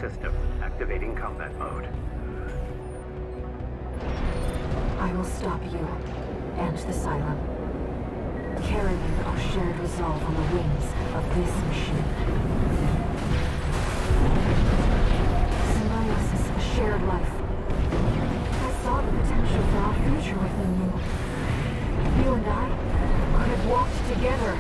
system. Activating combat mode. I will stop you and the Sylum, carrying our shared resolve on the wings of this machine. Symbiosis, a shared life. I saw the potential for our future within you. You and I could have walked together.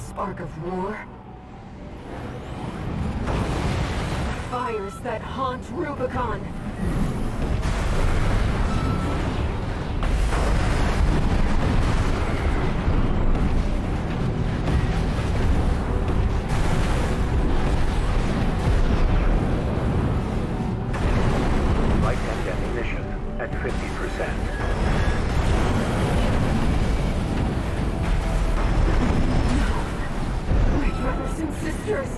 Spark of war. The fires that haunt Rubicon. Light and ammunition at 50%. Brothers and sisters!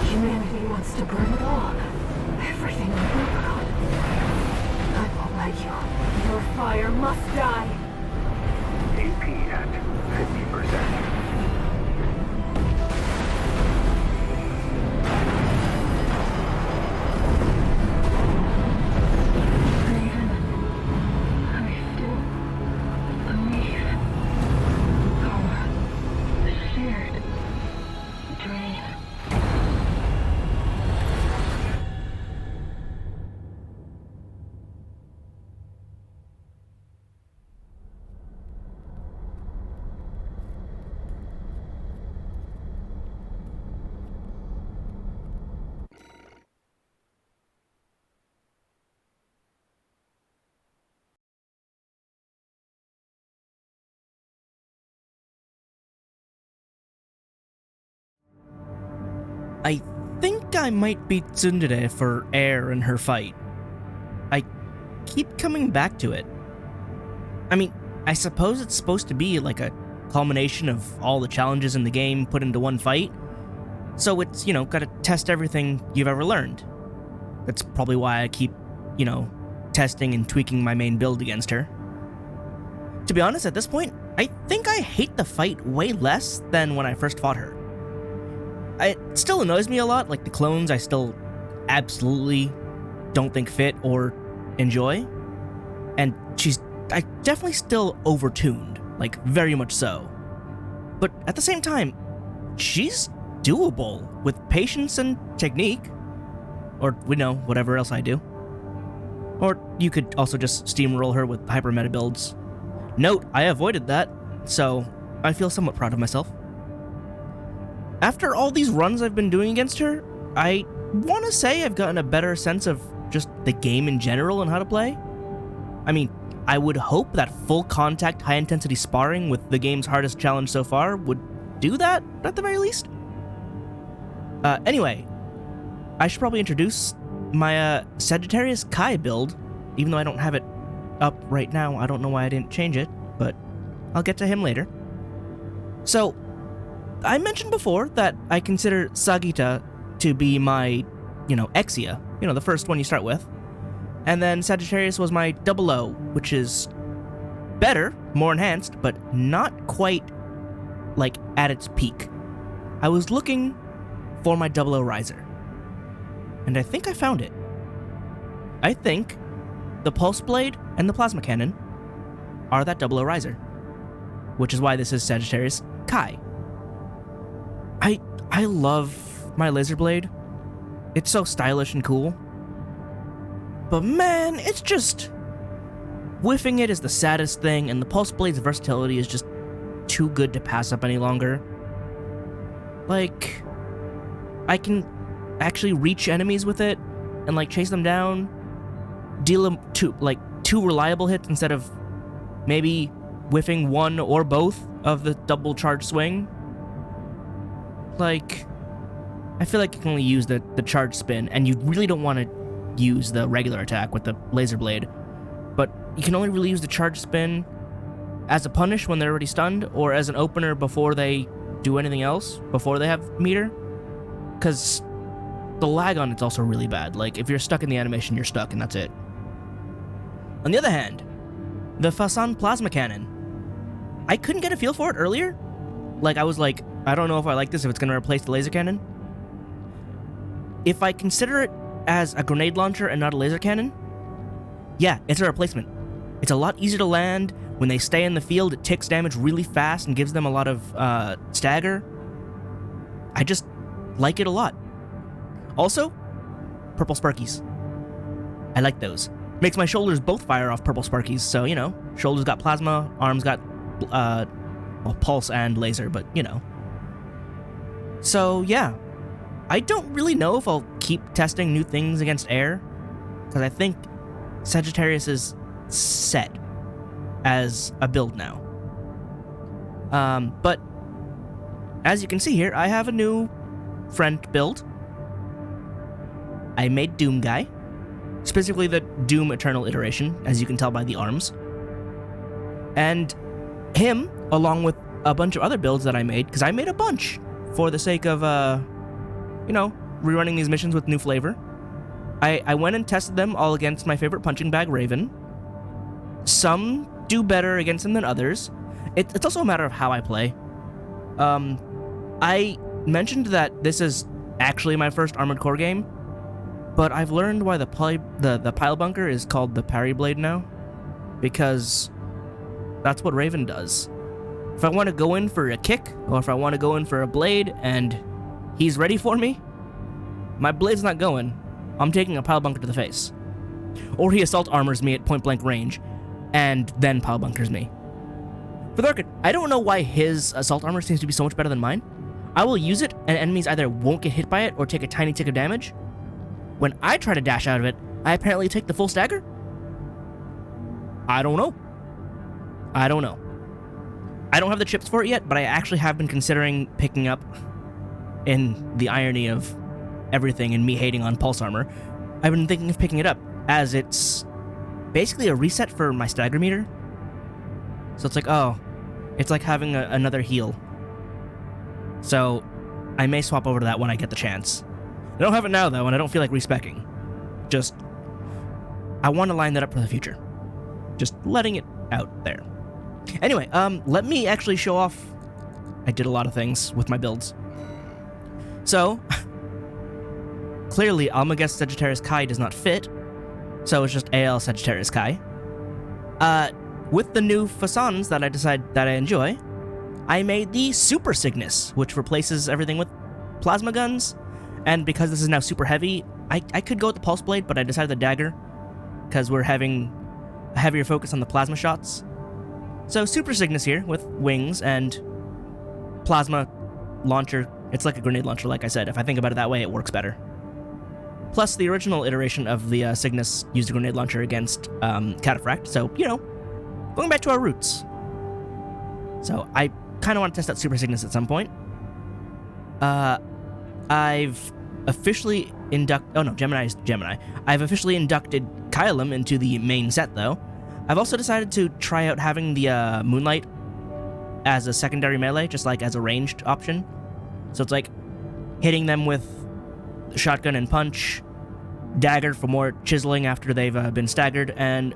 Humanity wants to burn it all. Everything in Rubicon. I won't let you. Your fire must die. AP at 50%. I think I might beat Tsundere for air in her fight. I keep coming back to it. I mean, I suppose it's supposed to be like a culmination of all the challenges in the game put into one fight. So it's, gotta test everything you've ever learned. That's probably why I keep, testing and tweaking my main build against her. To be honest, at this point, I think I hate the fight way less than when I first fought her. It still annoys me a lot, like the clones I still absolutely don't think fit or enjoy. And I definitely still overtuned, like very much so. But at the same time, she's doable with patience and technique. Or, whatever else I do. Or you could also just steamroll her with hyper meta builds. Note, I avoided that, so I feel somewhat proud of myself. After all these runs I've been doing against her, I want to say I've gotten a better sense of just the game in general and how to play. I mean, I would hope that full contact, high intensity sparring with the game's hardest challenge so far would do that, at the very least. Anyway, I should probably introduce my Sagittarius Kai build, even though I don't have it up right now. I don't know why I didn't change it, but I'll get to him later. So, I mentioned before that I consider Sagita to be my, Exia, the first one you start with. And then Sagittarius was my 00, which is better, more enhanced, but not quite, at its peak. I was looking for my 00 Riser. And I think I found it. I think the Pulse Blade and the Plasma Cannon are that 00 Riser. Which is why this is Sagittarius Kai. I love my laser blade. It's so stylish and cool. But man, it's just... whiffing it is the saddest thing, and the Pulse Blade's versatility is just too good to pass up any longer. Like, I can actually reach enemies with it and like chase them down, deal them two reliable hits instead of maybe whiffing one or both of the double charge swing. Like, I feel like you can only use the charge spin, and you really don't want to use the regular attack with the laser blade, but you can only really use the charge spin as a punish when they're already stunned, or as an opener before they do anything else, before they have meter, because the lag on it's also really bad. Like, if you're stuck in the animation, you're stuck, and that's it. On the other hand, the Fasan Plasma Cannon, I couldn't get a feel for it earlier. Like, I was like, I don't know if I like this, if it's going to replace the laser cannon. If I consider it as a grenade launcher and not a laser cannon, yeah, it's a replacement. It's a lot easier to land. When they stay in the field, it ticks damage really fast and gives them a lot of stagger. I just like it a lot. Also, purple sparkies. I like those. Makes my shoulders both fire off purple sparkies, so, you know, shoulders got plasma, arms got, well, pulse and laser, but, you know. So, yeah. I don't really know if I'll keep testing new things against air, because I think Sagittarius is set as a build now. But as you can see here, I have a new friend build. I made Doom Guy, specifically the Doom Eternal iteration, as you can tell by the arms. And him, along with a bunch of other builds that I made, because I made a bunch for the sake of, you know, rerunning these missions with new flavor. I went and tested them all against my favorite punching bag, Raven. Some do better against them than others. It's also a matter of how I play. I mentioned that this is actually my first Armored Core game, but I've learned why the pile bunker is called the parry blade now, because that's what Raven does. If I want to go in for a kick, or if I want to go in for a blade, and he's ready for me, my blade's not going. I'm taking a pile bunker to the face. Or he assault armors me at point blank range, and then pile bunkers me. For the record, I don't know why his assault armor seems to be so much better than mine. I will use it, and enemies either won't get hit by it or take a tiny tick of damage. When I try to dash out of it, I apparently take the full stagger? I don't know. I don't have the chips for it yet, but I actually have been considering picking up, in the irony of everything and me hating on pulse armor, I've been thinking of picking it up, as it's basically a reset for my stagger meter. So it's like, oh, it's like having another heal. So I may swap over to that when I get the chance. I don't have it now, though, and I don't feel like respeccing. Just, I want to line that up for the future. Just letting it out there. Anyway, let me actually show off. I did a lot of things with my builds. So, clearly, Almaguest Sagittarius Kai does not fit, so it's just AL Sagittarius Kai. With the new Fasans that I decide that I enjoy, I made the Super Cygnus, which replaces everything with plasma guns, and because this is now super heavy, I could go with the Pulse Blade, but I decided the Dagger, because we're having a heavier focus on the plasma shots. So Super Cygnus here, with wings and plasma launcher. It's like a grenade launcher, like I said. If I think about it that way, it works better. Plus, the original iteration of the Cygnus used a grenade launcher against Cataphract, so, you know, going back to our roots. So, I kind of want to test out Super Cygnus at some point. I've officially Gemini. I've officially inducted Kylum into the main set, though. I've also decided to try out having the Moonlight as a secondary melee, just like as a ranged option. So it's like hitting them with shotgun and punch, dagger for more chiseling after they've been staggered, and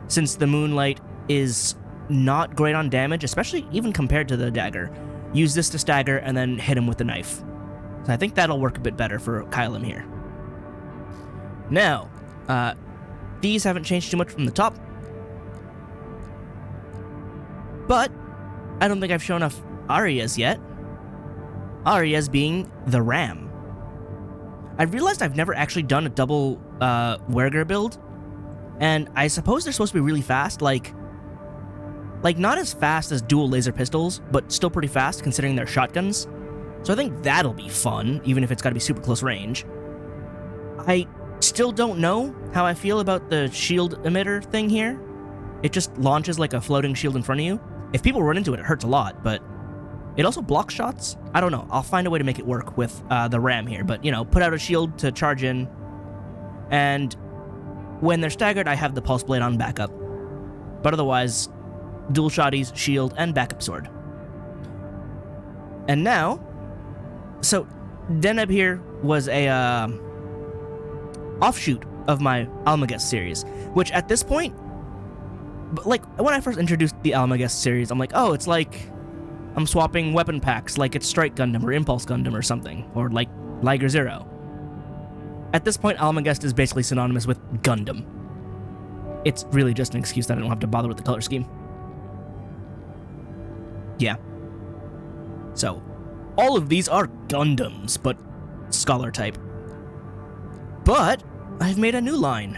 since the Moonlight is not great on damage, especially even compared to the dagger, use this to stagger and then hit him with the knife. So I think that'll work a bit better for Kylum here. Now, these haven't changed too much from the top, but I don't think I've shown off Arias yet. Arias being the Ram. I realized I've never actually done a double Werger build, and I suppose they're supposed to be really fast, like not as fast as dual laser pistols, but still pretty fast considering they're shotguns. So I think that'll be fun, even if it's got to be super close range. I still don't know how I feel about the shield emitter thing here. It just launches like a floating shield in front of you. If people run into it, it hurts a lot, but it also blocks shots. I don't know. I'll find a way to make it work with the RAM here, but, put out a shield to charge in, and when they're staggered, I have the pulse blade on backup. But otherwise, dual shotties, shield, and backup sword. And now, so Deneb here was a offshoot of my Almagest series, which at this point, like when I first introduced the Almagest series, I'm like, oh, it's like I'm swapping weapon packs, like it's Strike Gundam or Impulse Gundam or something, or like Liger Zero. At this point, Almagest is basically synonymous with Gundam. It's really just an excuse that I don't have to bother with the color scheme. Yeah. So, all of these are Gundams, but Scholar type. But I've made a new line.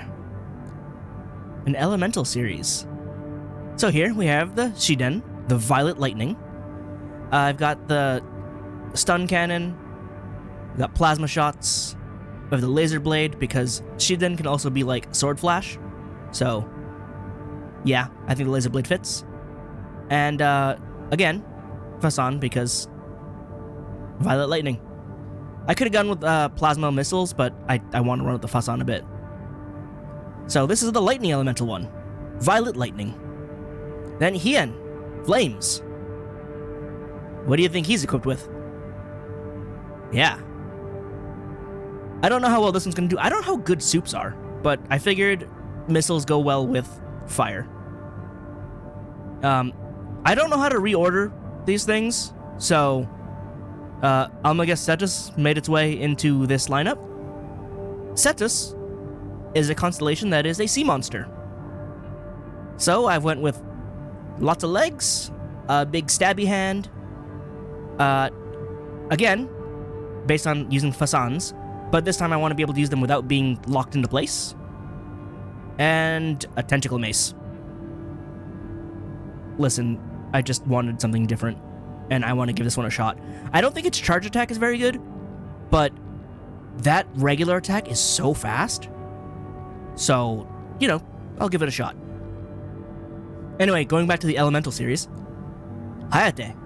An Elemental series. So here we have the Shiden, the Violet Lightning. I've got the Stun Cannon. We've got Plasma Shots. We have the Laser Blade, because Shiden can also be like Sword Flash. So, yeah, I think the Laser Blade fits. And, again, Fasan, because Violet Lightning. I could have gone with Plasma Missiles, but I want to run with the Fasan a bit. So this is the Lightning Elemental one. Violet Lightning. Then Hien. Flames. What do you think he's equipped with? Yeah. I don't know how well this one's going to do. I don't know how good soups are, but I figured missiles go well with fire. I don't know how to reorder these things, so Almagest Cetus made its way into this lineup. Cetus is a constellation that is a sea monster. So I went with lots of legs, a big stabby hand, again, based on using Fasans, but this time I want to be able to use them without being locked into place, and a tentacle mace. Listen, I just wanted something different, and I want to give this one a shot. I don't think its charge attack is very good, but that regular attack is so fast, so, I'll give it a shot. Anyway, going back to the Elemental series, Hayate.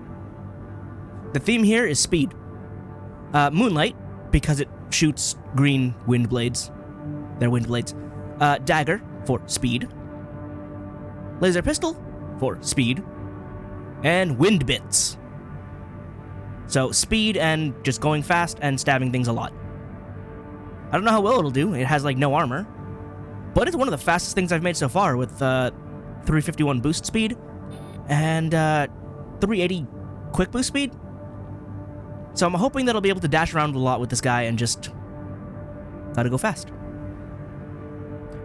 The theme here is speed. Moonlight, because it shoots green wind blades. They're wind blades. Dagger, for speed. Laser Pistol, for speed. And Wind Bits. So, speed and just going fast and stabbing things a lot. I don't know how well it'll do. It has, no armor. But it's one of the fastest things I've made so far with 351 boost speed and 380 quick boost speed. So I'm hoping that I'll be able to dash around a lot with this guy and just gotta go fast.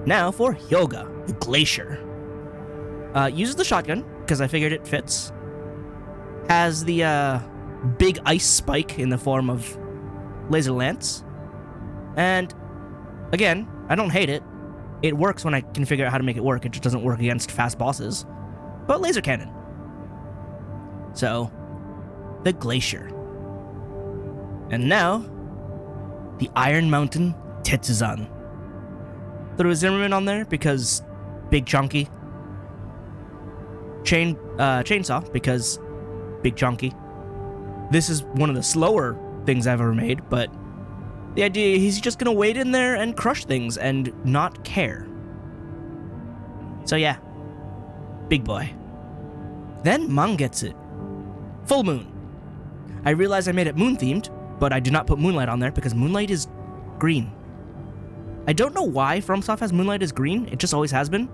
Now for Hyoga, the Glacier. Uses the shotgun, because I figured it fits. Has the big ice spike in the form of Laser Lance. And, again, I don't hate it. It works when I can figure out how to make it work. It just doesn't work against fast bosses. But Laser Cannon. So, the Glacier. And now, the Iron Mountain Tetsuzan. Threw a Zimmerman on there because big chunky. Chainsaw because big chunky. This is one of the slower things I've ever made, but the idea he's just gonna wade in there and crush things and not care. So yeah, big boy. Then Mangetsu. Full moon. I realized I made it moon themed, but I did not put moonlight on there because moonlight is green. I don't know why FromSoft has moonlight as green, it just always has been,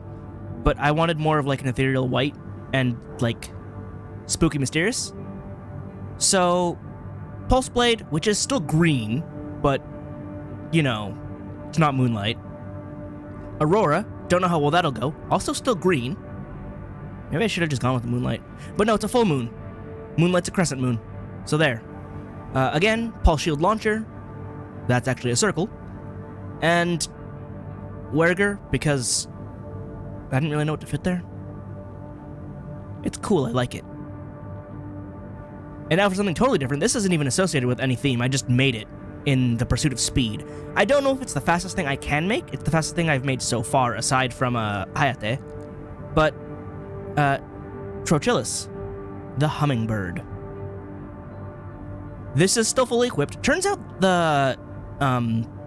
but I wanted more of an ethereal white and spooky mysterious. So, Pulse Blade, which is still green, but, it's not moonlight. Aurora, don't know how well that'll go, also still green. Maybe I should have just gone with the moonlight. But no, it's a full moon. Moonlight's a crescent moon. So there. Again, Pulse Shield Launcher. that's actually a circle. And Werger, because I didn't really know what to fit there. It's cool, I like it. And now for something totally different. This isn't even associated with any theme, I just made it in the pursuit of speed. I don't know if it's the fastest thing I can make. It's the fastest thing I've made so far, aside from Hayate. But, Trochilus, the hummingbird. This is still fully equipped. Turns out the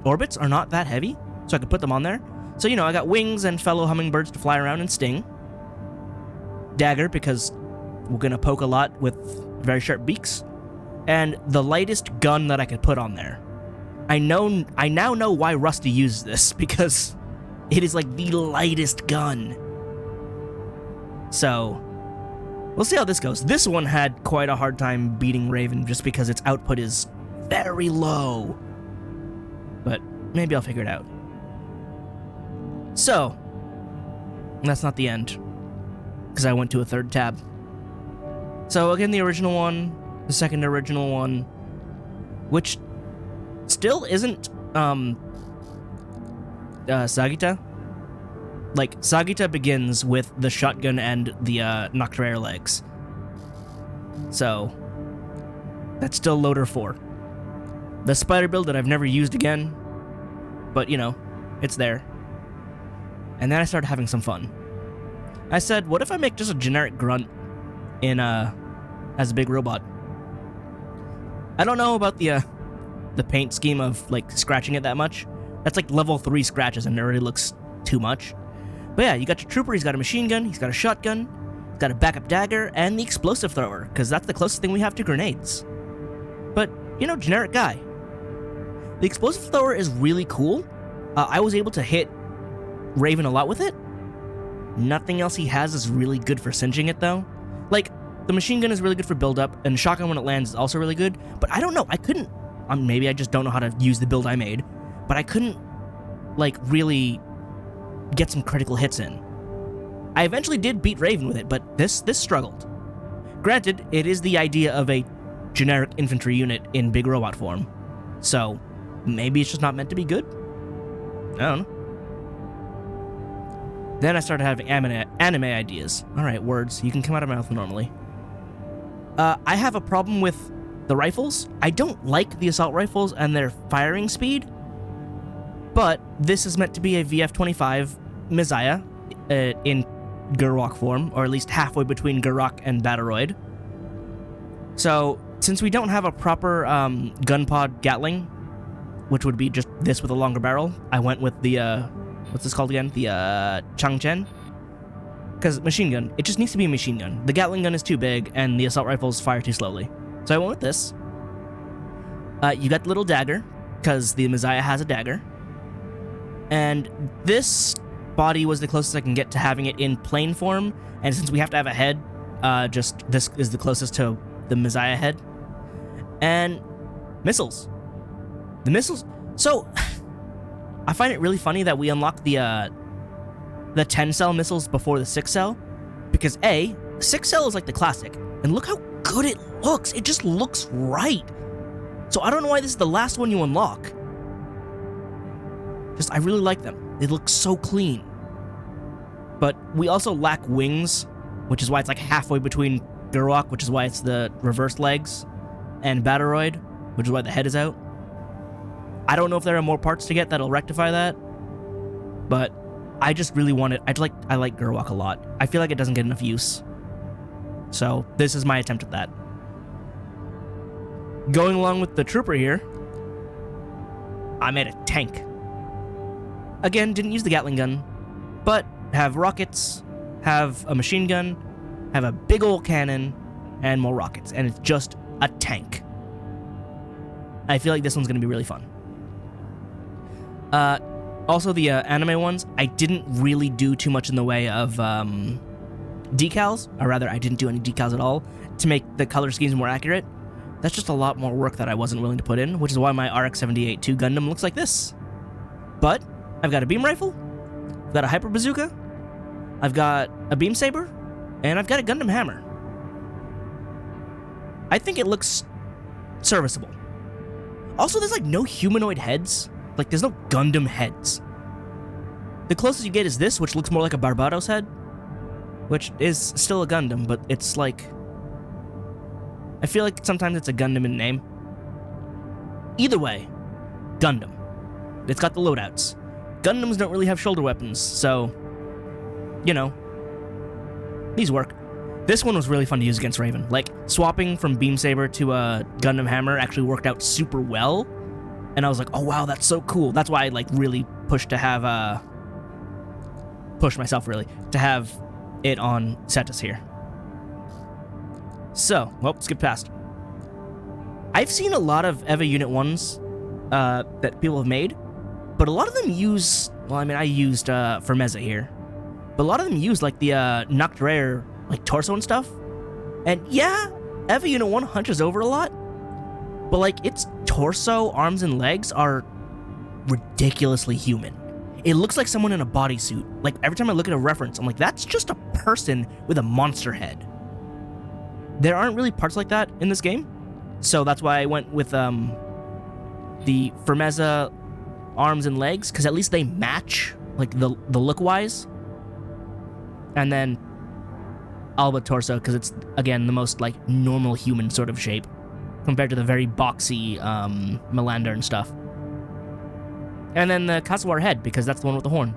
orbits are not that heavy, so I could put them on there. So, you know, I got wings and fellow hummingbirds to fly around and sting. Dagger, because we're gonna poke a lot with very sharp beaks. And the lightest gun that I could put on there. I now know why Rusty uses this, because it is like the lightest gun. So, we'll see how this goes. This one had quite a hard time beating Raven just because its output is very low. But maybe I'll figure it out. So, that's not the end, because I went to a third tab. So again, the original one, the second original one, which still isn't Sagita. Like, Sagita begins with the shotgun and the Nocturare legs. So, that's still Loader 4. The spider build that I've never used again, but, you know, it's there. And then I started having some fun. I said, what if I make just a generic grunt in, as a big robot? I don't know about the paint scheme of, like, scratching it that much. That's like level 3 scratches and it already looks too much. But yeah, you got your trooper, he's got a machine gun, he's got a shotgun, he's got a backup dagger, and the explosive thrower, because that's the closest thing we have to grenades. But, you know, generic guy. The explosive thrower is really cool. I was able to hit Raven a lot with it. Nothing else he has is really good for singeing it, though. Like, the machine gun is really good for build-up, and shotgun when it lands is also really good, but I don't know, I couldn't... maybe I just don't know how to use the build I made, but I couldn't, like, really get some critical hits in. I eventually did beat Raven with it, but this struggled. Granted, it is the idea of a generic infantry unit in big robot form, so maybe it's just not meant to be good? I don't know. Then I started having anime ideas. Alright, words. You can come out of my mouth normally. I have a problem with the rifles. I don't like the assault rifles and their firing speed, but this is meant to be a VF-25 Messiah in Gurwok form, or at least halfway between Gurwok and Bataroid. So, since we don't have a proper gunpod Gatling, which would be just this with a longer barrel, I went with the, what's this called again? The Changchen? Because machine gun, it just needs to be a machine gun. The Gatling gun is too big, and the assault rifles fire too slowly. So I went with this. You got the little dagger, because the Messiah has a dagger. And this body was the closest I can get to having it in plane form, and since we have to have a head, just this is the closest to the Messiah head. And missiles. The missiles... So, I find it really funny that we unlock the 10-cell missiles before the 6-cell, because A, 6-cell is like the classic, and look how good it looks. It just looks right. So I don't know why this is the last one you unlock. Just, I really like them. They look so clean. But we also lack wings, which is why it's like halfway between Gurwok, which is why it's the reversed legs, and Bataroid, which is why the head is out. I don't know if there are more parts to get that'll rectify that, but I just really want it. I like Gurwok a lot. I feel like it doesn't get enough use. So this is my attempt at that. Going along with the trooper here, I made a tank. Again, didn't use the Gatling gun, but have rockets, have a machine gun, have a big old cannon, and more rockets, and it's just a tank. I feel like this one's going to be really fun. Also, the anime ones, I didn't really do too much in the way of decals, or rather, I didn't do any decals at all to make the color schemes more accurate. That's just a lot more work that I wasn't willing to put in, which is why my RX-78-2 Gundam looks like this. But I've got a beam rifle, I've got a hyper bazooka, I've got a beam saber, and I've got a Gundam hammer. I think it looks serviceable. Also, there's like no humanoid heads. Like, there's no Gundam heads. The closest you get is this, which looks more like a Barbados head, which is still a Gundam, but it's like... I feel like sometimes it's a Gundam in name. Either way, Gundam. It's got the loadouts. Gundams don't really have shoulder weapons, so... You know. These work. This one was really fun to use against Raven. Like, swapping from Beam Saber to a Gundam Hammer actually worked out super well. And I was like, oh wow, that's so cool. That's why I, like, really pushed to have, push myself, really, to have it on Cetus here. So, well, skip past. I've seen a lot of EVA Unit 1s that people have made, but a lot of them use, well, I mean, I used Firmeza here, but a lot of them use, like, the Nocturare, like, torso and stuff. And yeah, EVA Unit 1 hunches over a lot, but, like, its torso, arms, and legs are ridiculously human. It looks like someone in a bodysuit. Like, every time I look at a reference, I'm like, that's just a person with a monster head. There aren't really parts like that in this game, so that's why I went with the Firmeza arms and legs, because at least they match, like, the look-wise. And then Alba torso, because it's, again, the most, like, normal human sort of shape, compared to the very boxy Melander and stuff. And then the Kasawar head, because that's the one with the horn.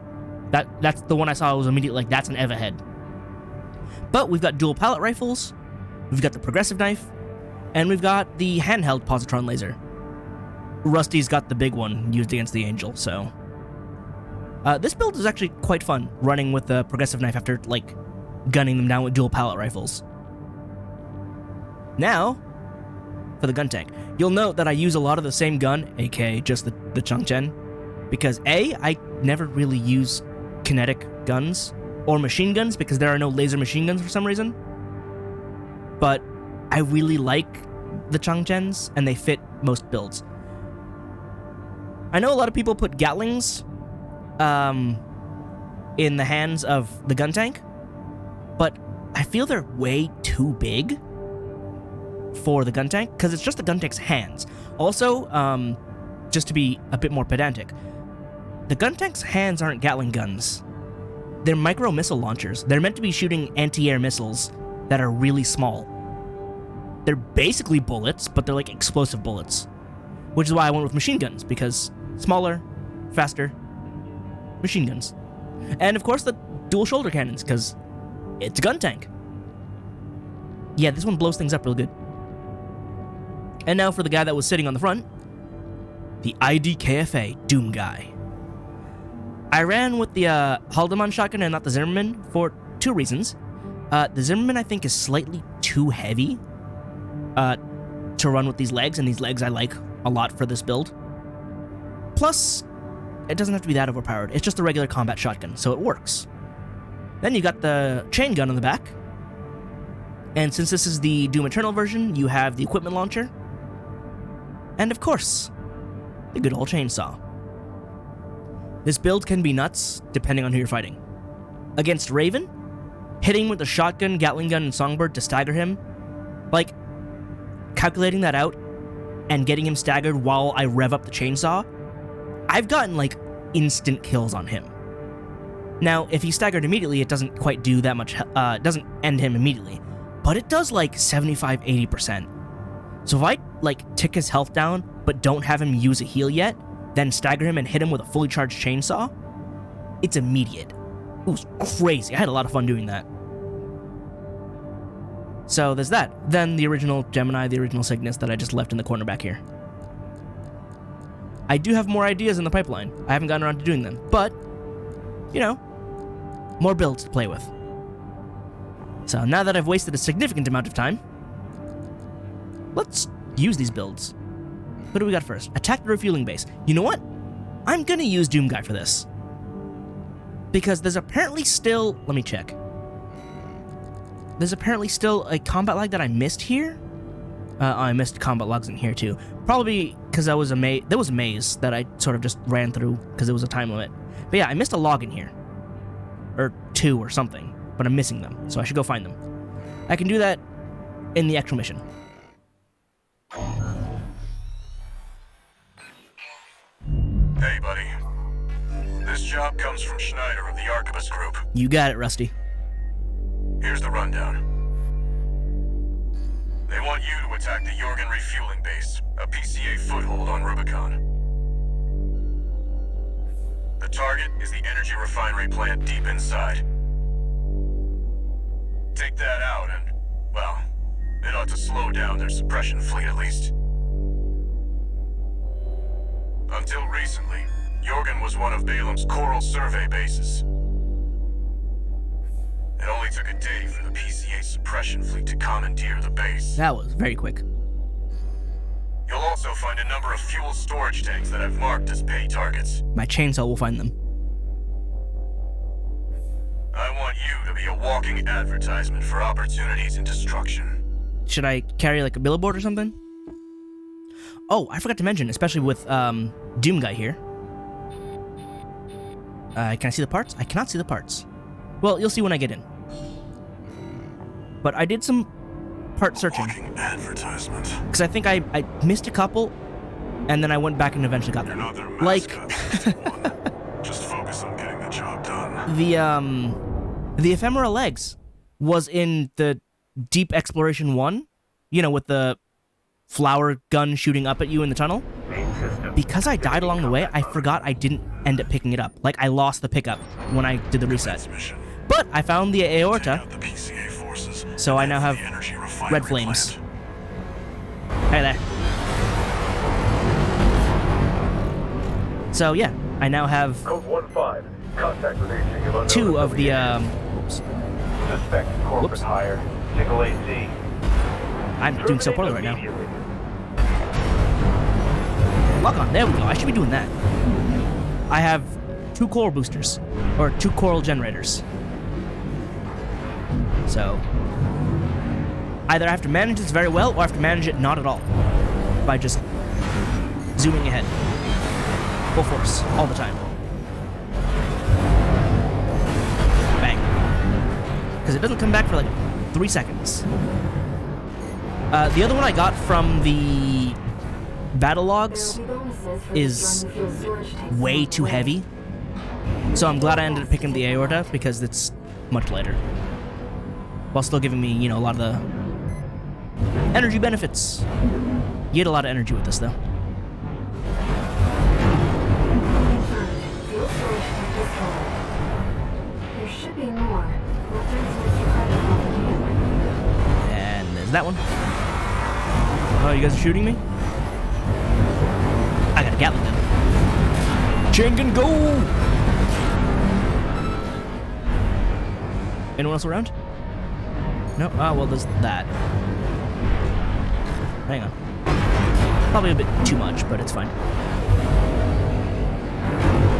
That's the one I saw was immediately like, that's an EVA head. But we've got dual pallet rifles, we've got the progressive knife, and we've got the handheld positron laser. Rusty's got the big one used against the Angel, so... this build is actually quite fun, running with the progressive knife after, like, gunning them down with dual pallet rifles. Now, for the gun tank. You'll note that I use a lot of the same gun, aka just the Changchen, because A, I never really use kinetic guns, or machine guns, because there are no laser machine guns for some reason. But I really like the Changchens, and they fit most builds. I know a lot of people put Gatlings in the hands of the gun tank, but I feel they're way too big for the gun tank, because it's just the gun tank's hands. Also, just to be a bit more pedantic, the gun tank's hands aren't Gatling guns. They're micro missile launchers. They're meant to be shooting anti-air missiles that are really small. They're basically bullets, but they're like explosive bullets, which is why I went with machine guns, because smaller, faster, machine guns. And of course the dual shoulder cannons, because it's a gun tank. Yeah, this one blows things up real good. And now for the guy that was sitting on the front, the IDKFA Doom guy. I ran with the Haldeman shotgun and not the Zimmerman for two reasons. The Zimmerman I think is slightly too heavy to run with these legs, and these legs I like a lot for this build. Plus, it doesn't have to be that overpowered. It's just a regular combat shotgun, so it works. Then you got the chain gun on the back. And since this is the Doom Eternal version, you have the equipment launcher. And of course, the good old chainsaw. This build can be nuts, depending on who you're fighting. Against Raven, hitting with the shotgun, Gatling gun, and Songbird to stagger him, like, calculating that out and getting him staggered while I rev up the chainsaw, I've gotten, like, instant kills on him. Now, if he's staggered immediately, it doesn't quite do that much, it doesn't end him immediately, but it does, like, 75-80%. So if I, like, tick his health down, but don't have him use a heal yet, then stagger him and hit him with a fully charged chainsaw, it's immediate. It was crazy. I had a lot of fun doing that. So there's that. Then the original Gemini, the original Cygnus that I just left in the corner back here. I do have more ideas in the pipeline. I haven't gotten around to doing them, but, you know, more builds to play with. So now that I've wasted a significant amount of time, let's use these builds. What do we got first? Attack the refueling base. You know what? I'm gonna use Doom Guy for this. Because there's apparently still... Let me check. There's apparently still a combat lag that I missed here. I missed combat logs in here too. Probably because there was a maze that I sort of just ran through because there was a time limit. But yeah, I missed a log in here. Or two or something. But I'm missing them, so I should go find them. I can do that in the actual mission. This job comes from Schneider of the Archibus Group. You got it, Rusty. Here's the rundown. They want you to attack the Jorgen refueling base, a PCA foothold on Rubicon. The target is the energy refinery plant deep inside. Take that out and, well, it ought to slow down their suppression fleet at least. Until recently, Jorgen was one of Balam's Coral survey bases. It only took a day for the PCA suppression fleet to commandeer the base. That was very quick. You'll also find a number of fuel storage tanks that I've marked as pay targets. My chainsaw will find them. I want you to be a walking advertisement for opportunities in destruction. Should I carry like a billboard or something? Oh, I forgot to mention, especially with Doom Guy here. Can I see the parts? I cannot see the parts. Well, you'll see when I get in. But I did some part searching. Walking advertisement. Because I think I missed a couple, and then I went back and eventually got them. You're not their Like, mascot, just focus on getting the job done. the ephemera legs was in the Deep Exploration 1, you know, with the flower gun shooting up at you in the tunnel. Main system. Because I died along the way, I forgot I didn't end up picking it up. Like, I lost the pickup when I did the reset. Transmission. But I found the aorta, Take out the PCA forces, so I now have the energy refinery red flames. plant. Hey there. So yeah, I now have Code 1-5. Contact with AC of two of the, oops. Suspect corporate Whoops. hire. Tickle AC. I'm doing so poorly right now. Lock on, there we go, I should be doing that. I have 2 coral boosters, or 2 coral generators. So, either I have to manage this very well, or I have to manage it not at all. By just zooming ahead. Full force, all the time. Bang. Because it doesn't come back for like 3 seconds. The other one I got from the battle logs is way too heavy. So I'm glad I ended up picking the aorta because it's much lighter. While still giving me, you know, a lot of the energy benefits. You get a lot of energy with this though. There should be more. Reference Mr. Credit. And there's that one. Oh, you guys are shooting me? I got a Gatling gun. Ching and go! Anyone else around? No? Ah, well, there's that. Hang on. Probably a bit too much, but it's fine.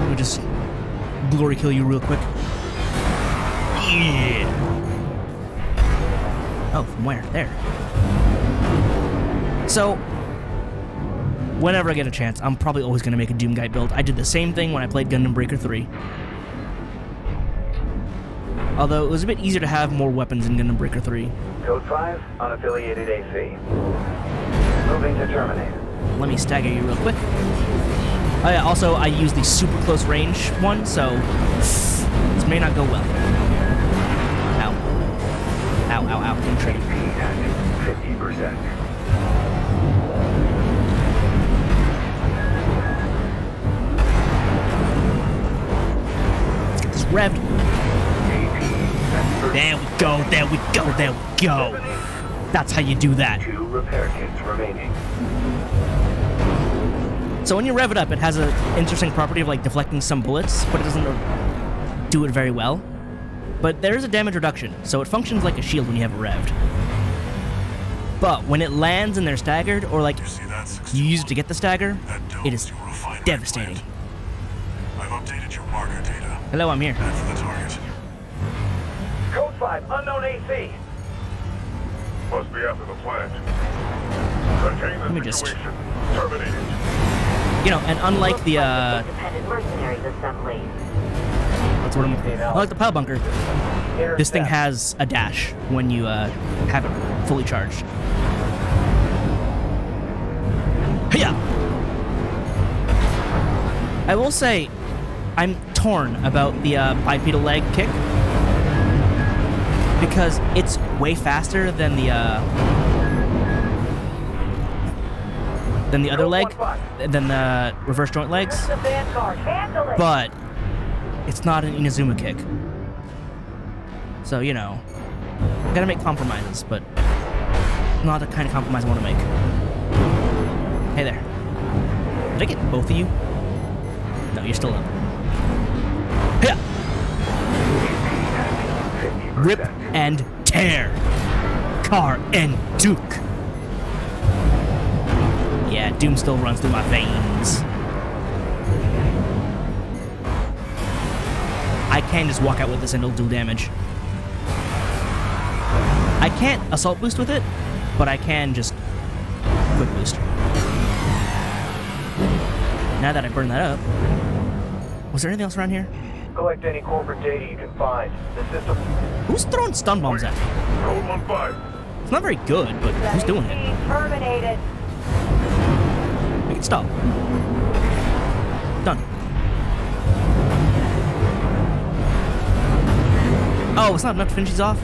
Let me just glory kill you real quick. Yeah! Oh, from where? There. So, whenever I get a chance, I'm probably always going to make a Doom Guy build. I did the same thing when I played Gundam Breaker 3. Although, it was a bit easier to have more weapons in Gundam Breaker 3. Code 5. Unaffiliated AC. Moving to terminate. Let me stagger you real quick. Oh yeah, also, I use the super close range one, so this may not go well. Ow. Ow, ow, ow. I'm trading. AP at 50%. Let's get this revved. There we go, there we go, there we go. That's how you do that. 2 repair kits remaining. So when you rev it up, it has an interesting property of like deflecting some bullets, but it doesn't do it very well. But there is a damage reduction, so it functions like a shield when you have it revved. But when it lands and they're staggered, or like you use it to get the stagger, it is devastating. I've updated your marker data. Hello, I'm here. Head for the target. Code 5. Unknown AC. Must be after the plant. Let me just, Terminated. you know, and unlike the Independent mercenaries assembly. that's what unlike the pile bunker, this thing has a dash when you have it fully charged. Hiya! I will say, I'm torn about the bipedal leg kick because it's way faster than the other leg, than the reverse joint legs, The Vanguard, handle it! but it's not an Inazuma kick. So, you know, gotta make compromises, but not the kind of compromise I want to make. Hey there. Did I get both of you? No, you're still up. Yeah. Rip and tear. Car and Duke. Yeah, Doom still runs through my veins. I can just walk out with this and it'll do damage. I can't assault boost with it, but I can just quick boost. Now that I burned that up, was there anything else around here? Collect any corporate data you can find. The system. Who's throwing stun bombs at me? Roll 1-5. It's not very good, but who's doing it? Terminated. Make it stop. Done. Oh, it's not enough to finish these off?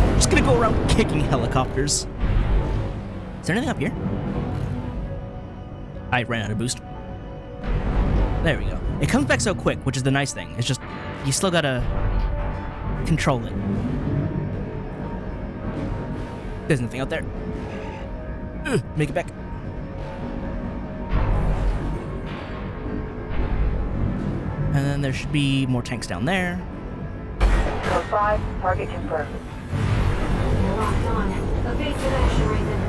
I'm just gonna go around kicking helicopters. Is there anything up here? I ran out of boost. There we go. It comes back so quick, which is the nice thing. It's just, you still gotta control it. There's nothing out there. Make it back. And then there should be more tanks down there. Code 5, target confirmed. Locked on. Evasive action raven.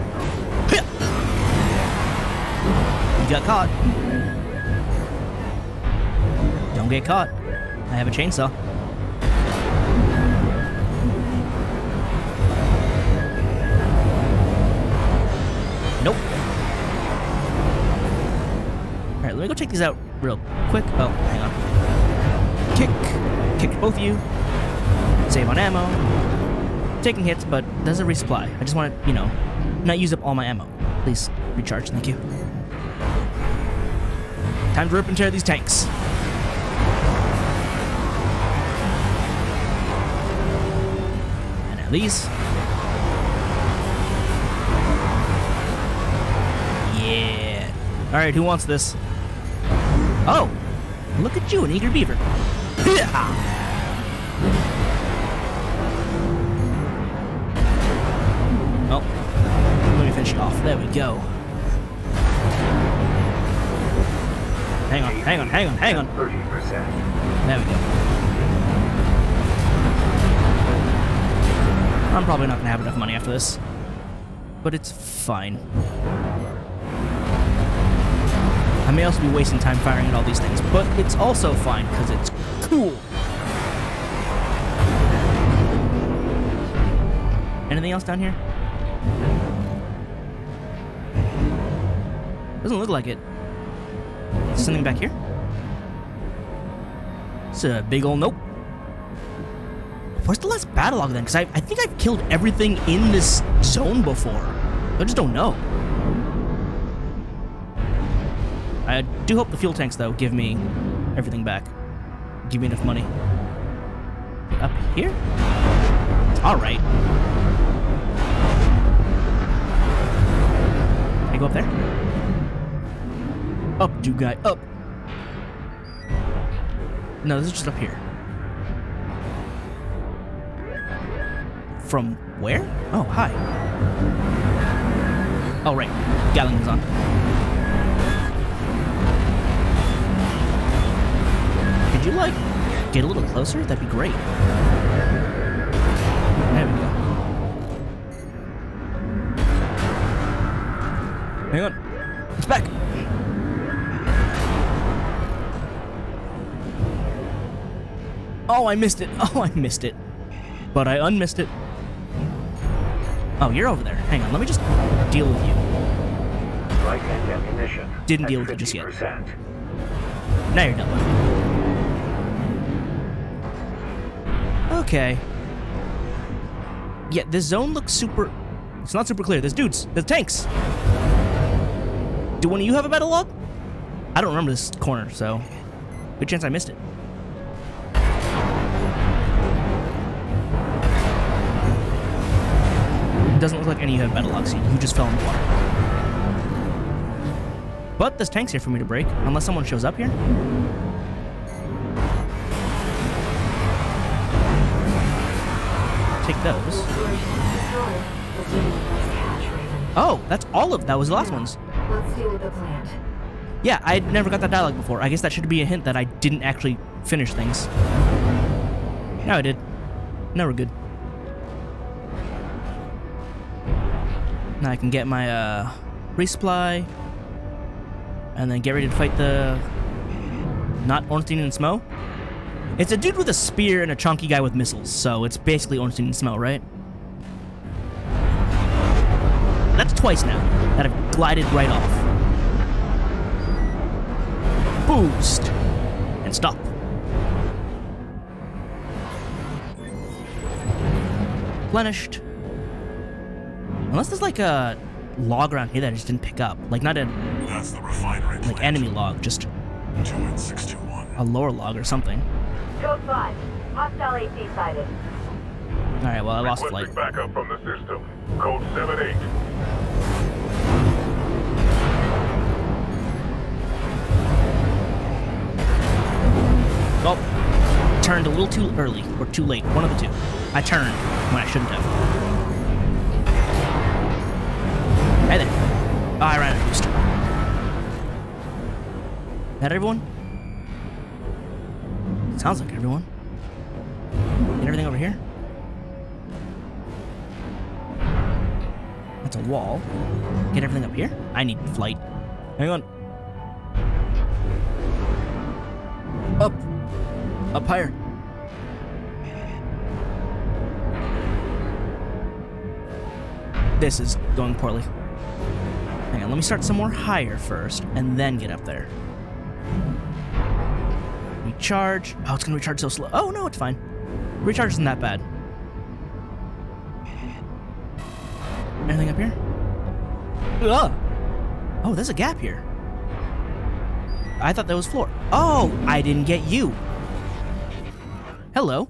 You got caught. Don't get caught. I have a chainsaw. Nope. Alright, let me go check these out real quick. Oh, hang on. Kick. Kicked both of you. Save on ammo. Taking hits, but there's a resupply. I just want to, you know, not use up all my ammo. Please recharge, thank you. Time to rip and tear these tanks. And now these. Yeah. Alright, who wants this? Oh! Look at you, an eager beaver. Oh. Let me finish it off. There we go. Hang on, hang on, hang on, hang on. 30%. There we go. I'm probably not going to have enough money after this. But it's fine. I may also be wasting time firing at all these things, but it's also fine because it's cool. Anything else down here? Doesn't look like it. Is something back here? It's a big ol' nope. Where's the last battle log then? Because I think I've killed everything in this zone before. I just don't know. I do hope the fuel tanks, though, give me everything back. Give me enough money. Up here? Alright. Can I go up there? Up, dude guy, up. No, this is just up here. From where? Oh, hi. Oh, right. Gatling was on. Could you, like, get a little closer? That'd be great. There we go. Hang on. It's back. Oh, I missed it. Oh, I missed it. But I unmissed it. Oh, you're over there. Hang on, let me just deal with you. Light and ammunition. Didn't deal with you just yet. Now you're done with me. Okay. Yeah, this zone looks super... It's not super clear. There's dudes. There's tanks. Do one of you have a battle log? I don't remember this corner, so good chance I missed it. It doesn't look like any of you have battle logs. You just fell in the water. But there's tanks here for me to break, unless someone shows up here. Take those. Oh, that's all of that was the last ones. Let's deal with the plant. Yeah, I never got that dialogue before. I guess that should be a hint that I didn't actually finish things. No, I did. Now we're good. Now I can get my resupply, and then get ready to fight the not Ornstein and Smo. It's a dude with a spear and a chunky guy with missiles, so it's basically Ornstein and Smo, right? That's twice now that I've glided right off. Boost and stop. Replenished. Unless there's like a log around here that I just didn't pick up. Like not a That's the refinery like plant. enemy log, just 21621. a lower log or something. Code 5. Hostile AC sighted. Alright, well I lost flight. Requesting backup from the system. Code 78. Oh, turned a little too early or too late. One of the two. I turned when I shouldn't have. Hey there. Oh, I ran out of boost. That everyone? Sounds like everyone. Get everything over here? That's a wall. Get everything up here? I need flight. Hang on. Up. Up higher. This is going poorly. Hang on, let me start somewhere higher first, and then get up there. Recharge. Oh, it's gonna recharge so slow. Oh, no, it's fine. Recharge isn't that bad. Anything up here? Ugh. Oh, there's a gap here. I thought that was floor. Oh, I didn't get you. Hello.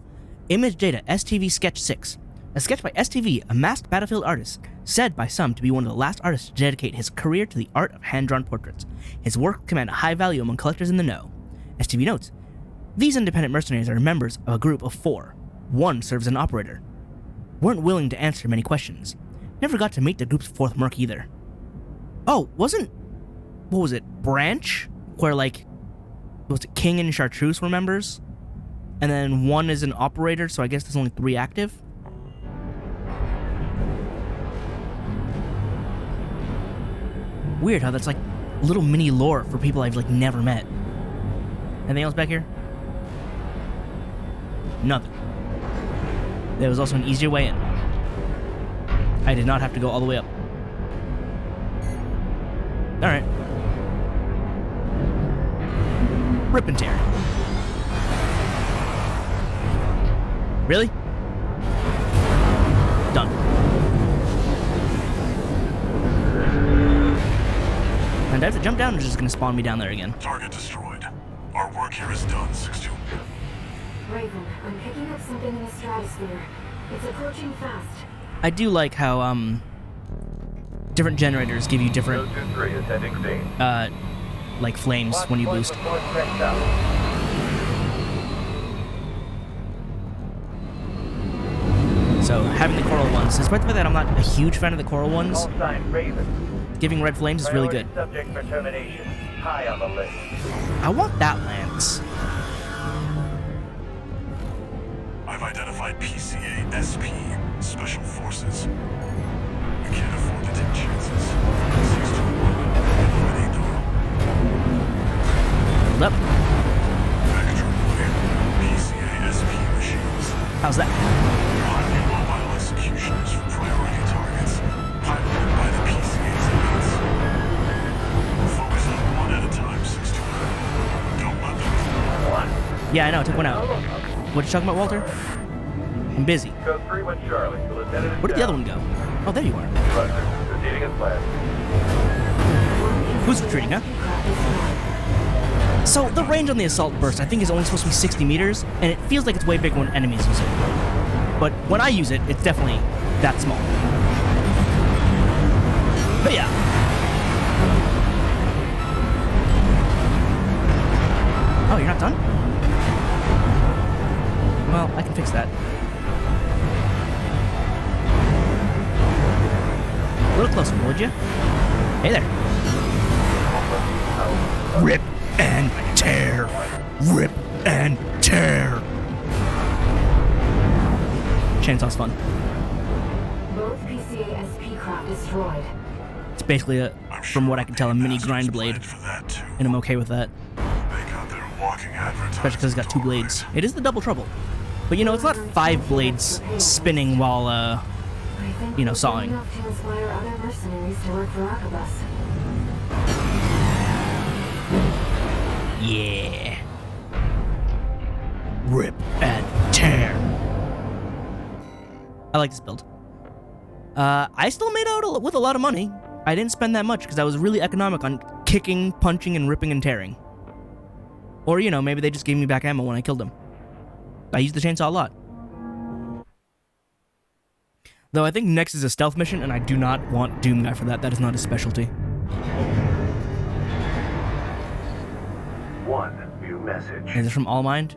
Image data STV Sketch 6. A sketch by STV, a masked battlefield artist, said by some to be one of the last artists to dedicate his career to the art of hand-drawn portraits. His work command a high value among collectors in the know. STV notes, these independent mercenaries are members of a group of 4. One serves as an operator. Weren't willing to answer many questions. Never got to meet the group's 4th merc either. Oh, what was it, Branch? Where like, was it King and Chartreuse were members? And then one is an operator, so I guess there's only 3 active? Weird how that's like little mini lore for people I've like never met. Anything else back here? Nothing. There was also an easier way in. I did not have to go all the way up. Alright. Rip and tear. Really? Done. And I have to jump down, or just gonna spawn me down there again? Target destroyed. Our work here is done, 6-2. Raven, I'm picking up something in the stratosphere. It's approaching fast. I do like how, different generators give you different, 023 is heading scene. like flames when you boost. So, having the coral ones, despite the fact that I'm not a huge fan of the coral ones, Call sign Raven. giving red flames is really good. Priority subject for termination. High on the list. I want that lance. I've identified PCA SP, Special Forces. We can't afford to take chances. 621, ready, Dora. Hold up. Vector clear. PCA SP machines. How's that? Highly mobile executioners for priority targets. Piloted by the PCA's elites. Focus on one at a time, 621. Don't let them. Yeah, I know, I took one out. What you talking about, Walter? I'm busy. Code 3-1 Charlie. The lieutenant is Where did the other down. one go? Oh, there you are. Roger. Proceeding as planned. Who's retreating, huh? So the range on the assault burst, I think, is only supposed to be 60 meters, and it feels like it's way bigger when enemies use it. But when I use it, it's definitely that small. But yeah. Oh, you're not done? Well, I can fix that. A little closer, would you? Hey there. Rip and tear. Rip and tear. Chainsaw's fun. Both PCA-SP craft destroyed. It's basically, from what I can tell, a mini grind blade. And I'm okay with that. Especially because it's got 2 blades. It is the double trouble. But you know, it's not 5 blades spinning while, you know, sawing. Enough to inspire other mercenaries to work for Arquebus. Yeah. Rip and tear. I like this build. I still made out with a lot of money. I didn't spend that much because I was really economic on kicking, punching, and ripping and tearing. Or, you know, maybe they just gave me back ammo when I killed them. I used the chainsaw a lot. Though I think next is a stealth mission, and I do not want Doom Guy for that. That is not his specialty. One new message. Is it from Allmind?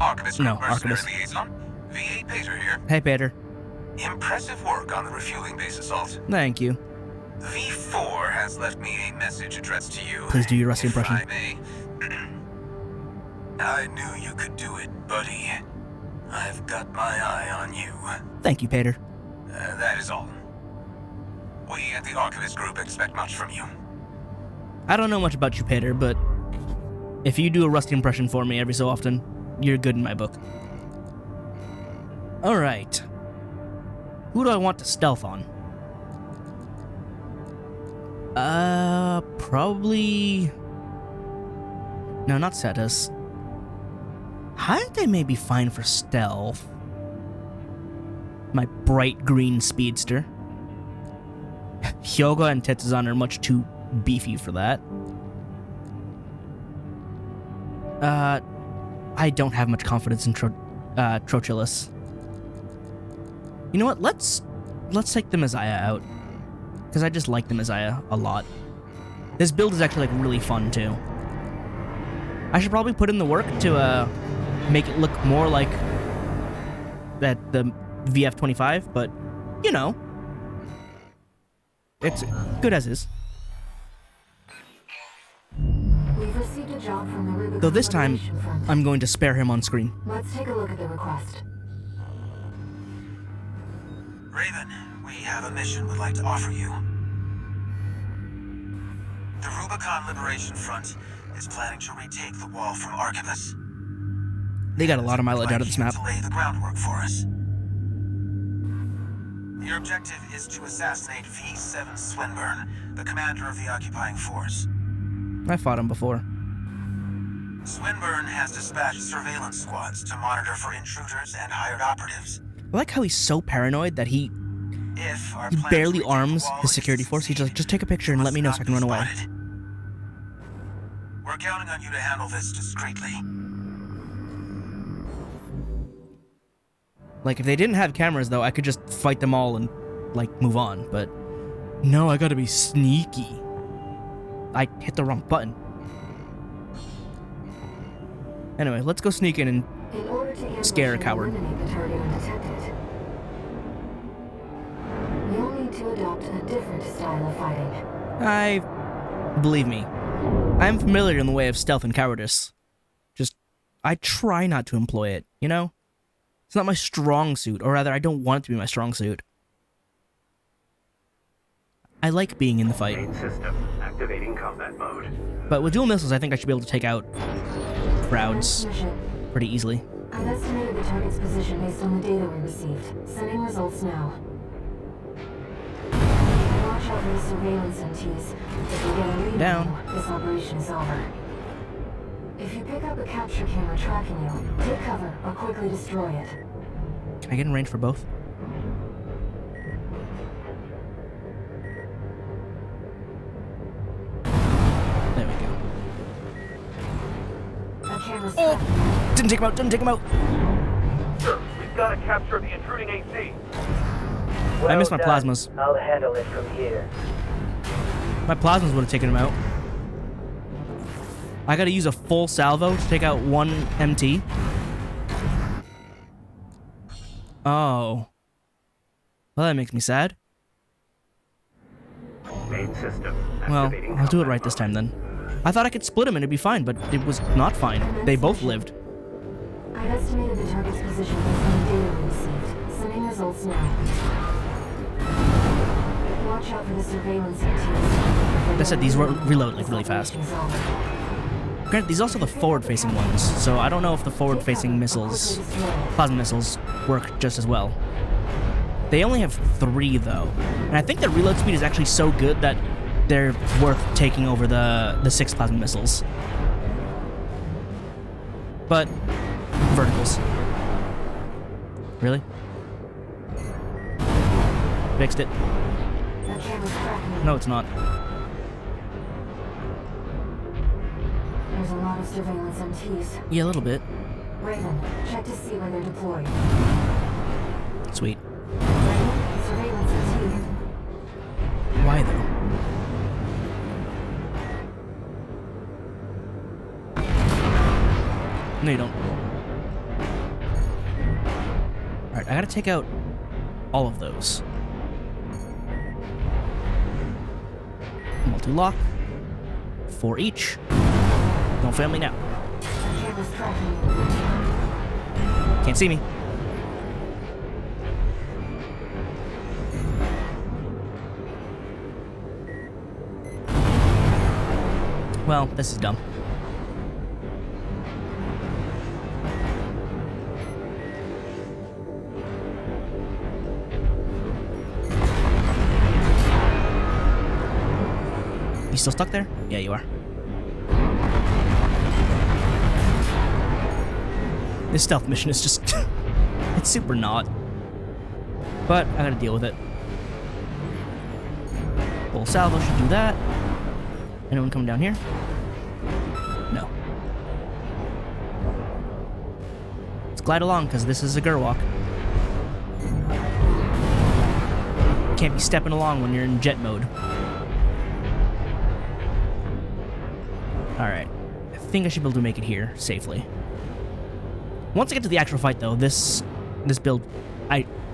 Arquebus No, mercenary Arquebus. liaison. V8 Pater here. Hey, Peter. Impressive work on the refueling base assault. Thank you. V4 has left me a message addressed to you. Please do your rusty if impression. I may. I knew you could do it, buddy. I've got my eye on you. Thank you, Peter. That is all. We at the Arquebus Group expect much from you. I don't know much about you, Peter, but if you do a rusty impression for me every so often, you're good in my book. Alright. Who do I want to stealth on? Probably... No, not Cetus. Hayate may be fine for stealth. My bright green speedster. Hyoga and Tetsuzan are much too beefy for that. I don't have much confidence in Trochilus. You know what? Let's take the Messiah out. Because I just like the Messiah a lot. This build is actually, like, really fun, too. I should probably put in the work to, make it look more like the VF-25, but, you know. It's good as is. We've received a job from the Rubicon Though this time, Liberation Front. I'm going to spare him on screen. Let's take a look at the request. Raven, we have a mission we'd like to offer you. The Rubicon Liberation Front is planning to retake the wall from Arquebus. They got a lot of mileage out of this map. To lay the groundwork for us. Your objective is to assassinate V7 Swinburne, the commander of the occupying force. I fought him before. Swinburne has dispatched surveillance squads to monitor for intruders and hired operatives. I like how he's so paranoid that he If our He plan barely to retake the arms wall his is security to force. He's like, succeed, just take a picture and let me know so I can run away. spotted. We're counting on you to handle this discreetly. Like, if they didn't have cameras, though, I could just fight them all and, like, move on. But, no, I gotta be sneaky. I hit the wrong button. Anyway, let's go sneak in and In order to ambush Scare a and coward. eliminate the target undetected, you'll need to adopt a different style of fighting. believe me, I'm familiar in the way of stealth and cowardice. Just, I try not to employ it, you know? It's not my strong suit, or rather, I don't want it to be my strong suit. I like being in the fight. Main system activating combat mode. But with dual missiles, I think I should be able to take out crowds Mission. pretty easily. I've estimated the target's position based on the data we received. Sending results now. Watch out for the surveillance MTs. If we get a lead Down. on you, this operation is over. If you pick up a capture camera tracking you, take cover or quickly destroy it. Can I get in range for both? camera's Oh! tracking. Didn't take him out, didn't take him out. Sir, we've got to capture the intruding AC. I missed my Well done. plasmas. I'll handle it from here. My plasmas would have taken him out. I gotta use a full salvo to take out one MT. Oh. Well, that makes me sad. Main system. Well, activating I'll do it combat right this mode. time then. I thought I could split them and it'd be fine, but it was not fine. They both lived. I've estimated the target's position based on the data we received. Sending results now. Watch out for the surveillance activities. Like I said, these reload like really fast. Granted, these are also the forward-facing ones, so I don't know if the forward-facing missiles, plasma missiles, work just as well. They only have 3 though, and I think their reload speed is actually so good that they're worth taking over the 6 plasma missiles. But verticals. Really? Fixed it. That camera's tracking. No, it's not. There's a lot of surveillance MTs. Yeah, a little bit. Raven, check to see where they're deployed. Sweet. Raven, surveillance MT. Why though? No, you don't. Alright, I gotta take out all of those. Multi-lock. 4 each. Don't fail me now. That camera's tracking. Can't see me. Well, this is dumb. You still stuck there? Yeah, you are. This stealth mission is just... it's super not. But I gotta deal with it. Full salvo should do that. Anyone coming down here? No. Let's glide along, because this is a Gerwalk. Can't be stepping along when you're in jet mode. Alright. I think I should be able to make it here safely. Once I get to the actual fight, though, this build,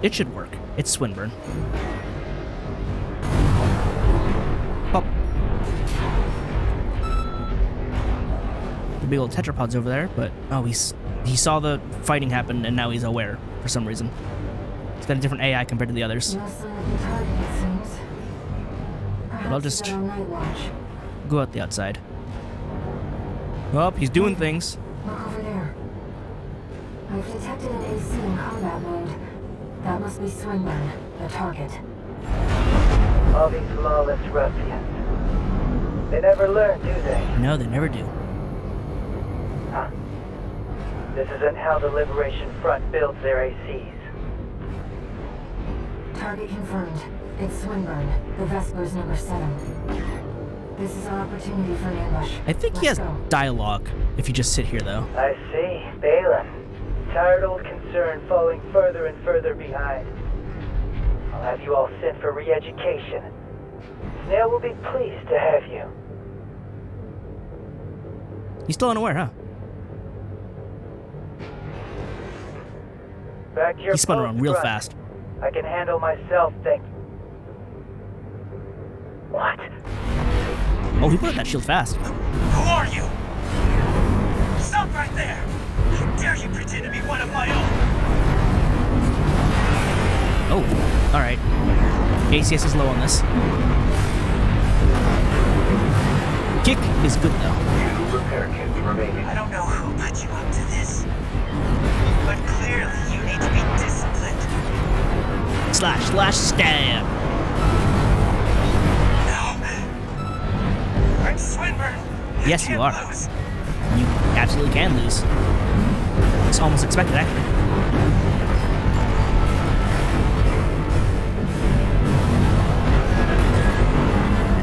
it should work. It's Swinburne. Pop. The big old tetrapods over there, but oh, he saw the fighting happen and now he's aware for some reason. He's got a different AI compared to the others. No sign of the target, it seems. But I'll Perhaps just they're on night watch. go out the outside. Oh, he's doing things. Look over there. I've detected an AC in combat mode. That must be Swinburne, the target. All these lawless ruffians. They never learn, do they? No, they never do. Huh. This isn't how the Liberation Front builds their ACs. Target confirmed. It's Swinburne, the Vespers number 7. This is our opportunity for an ambush. I think he Let's has go. dialogue if you just sit here, though. I see. Balin. Tired old concern falling further and further behind. I'll have you all sent for re-education. Snail will be pleased to have you. He's still unaware, huh? Back to your He spun post, around real Grunt. fast. I can handle myself, thank... What? Oh, he put up that shield fast. Who are you? Stop right there! How dare you pretend to be one of my own? Oh, alright. ACS is low on this. Kick is good, though. 2 repair kits remaining. I don't know who put you up to this, but clearly you need to be disciplined. Slash, slash, stab. No. I'm Swinburne. Yes, you Can't are. lose. You absolutely can lose. It's almost expected, actually.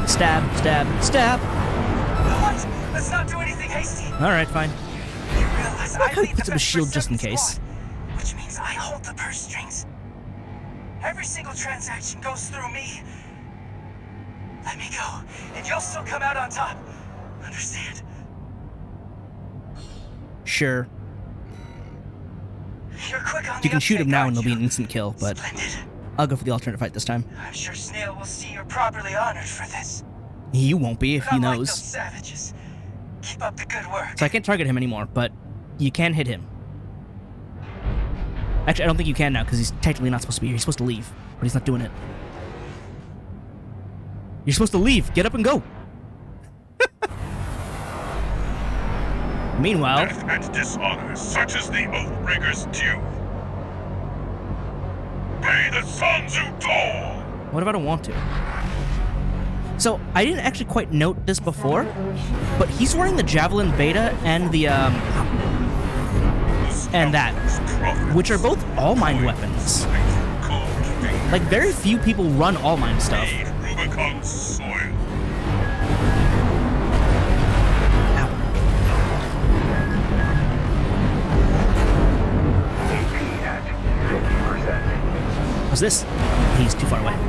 Stab, stab, stab. What? Let's not do anything hasty. Alright, fine. You realize As I like how he lead puts the up a shield Vesper just in 7 case. squad, which means I hold the purse strings. Every single transaction goes through me. Let me go, and you'll still come out on top. Understand? Sure. You're quick on You the can shoot him uptake, now aren't and it'll be an you? instant kill, but Splendid. I'll go for the alternate fight this time. I'm sure Snail will see you're properly honored for this. You won't be if he Unlike those knows. savages. Keep up the good work. So I can't target him anymore, but you can hit him. Actually, I don't think you can now, because he's technically not supposed to be here. He's supposed to leave, but he's not doing it. You're supposed to leave. Get up and go. Meanwhile... Death and dishonor, such as the Oathbreaker's due. Pay the sons who toll! What if I don't want to? So, I didn't actually quite note this before, but he's wearing the Javelin Beta and the, and that, which are both all-mind weapons. Like, very few people run all-mind stuff. Rubicon soil. What's this? He's too far away. The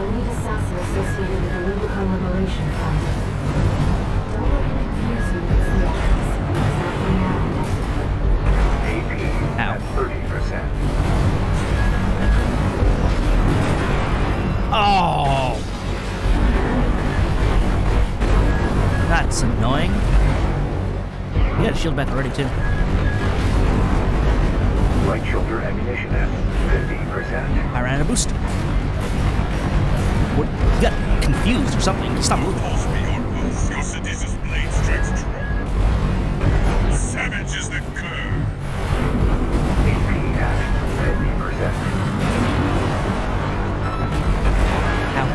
lead assassin associated with the Rubicon Liberation Front. Don't let him confuse you with the AP at 30%. Oh! That's annoying. You got a shield back already, too. Right shoulder ammunition at 50%. I ran out of boost. What? You got confused or something. Stop moving. Calls me your oath, your seditious blade strikes true. Savage is the curve. AP at 50%. Ow.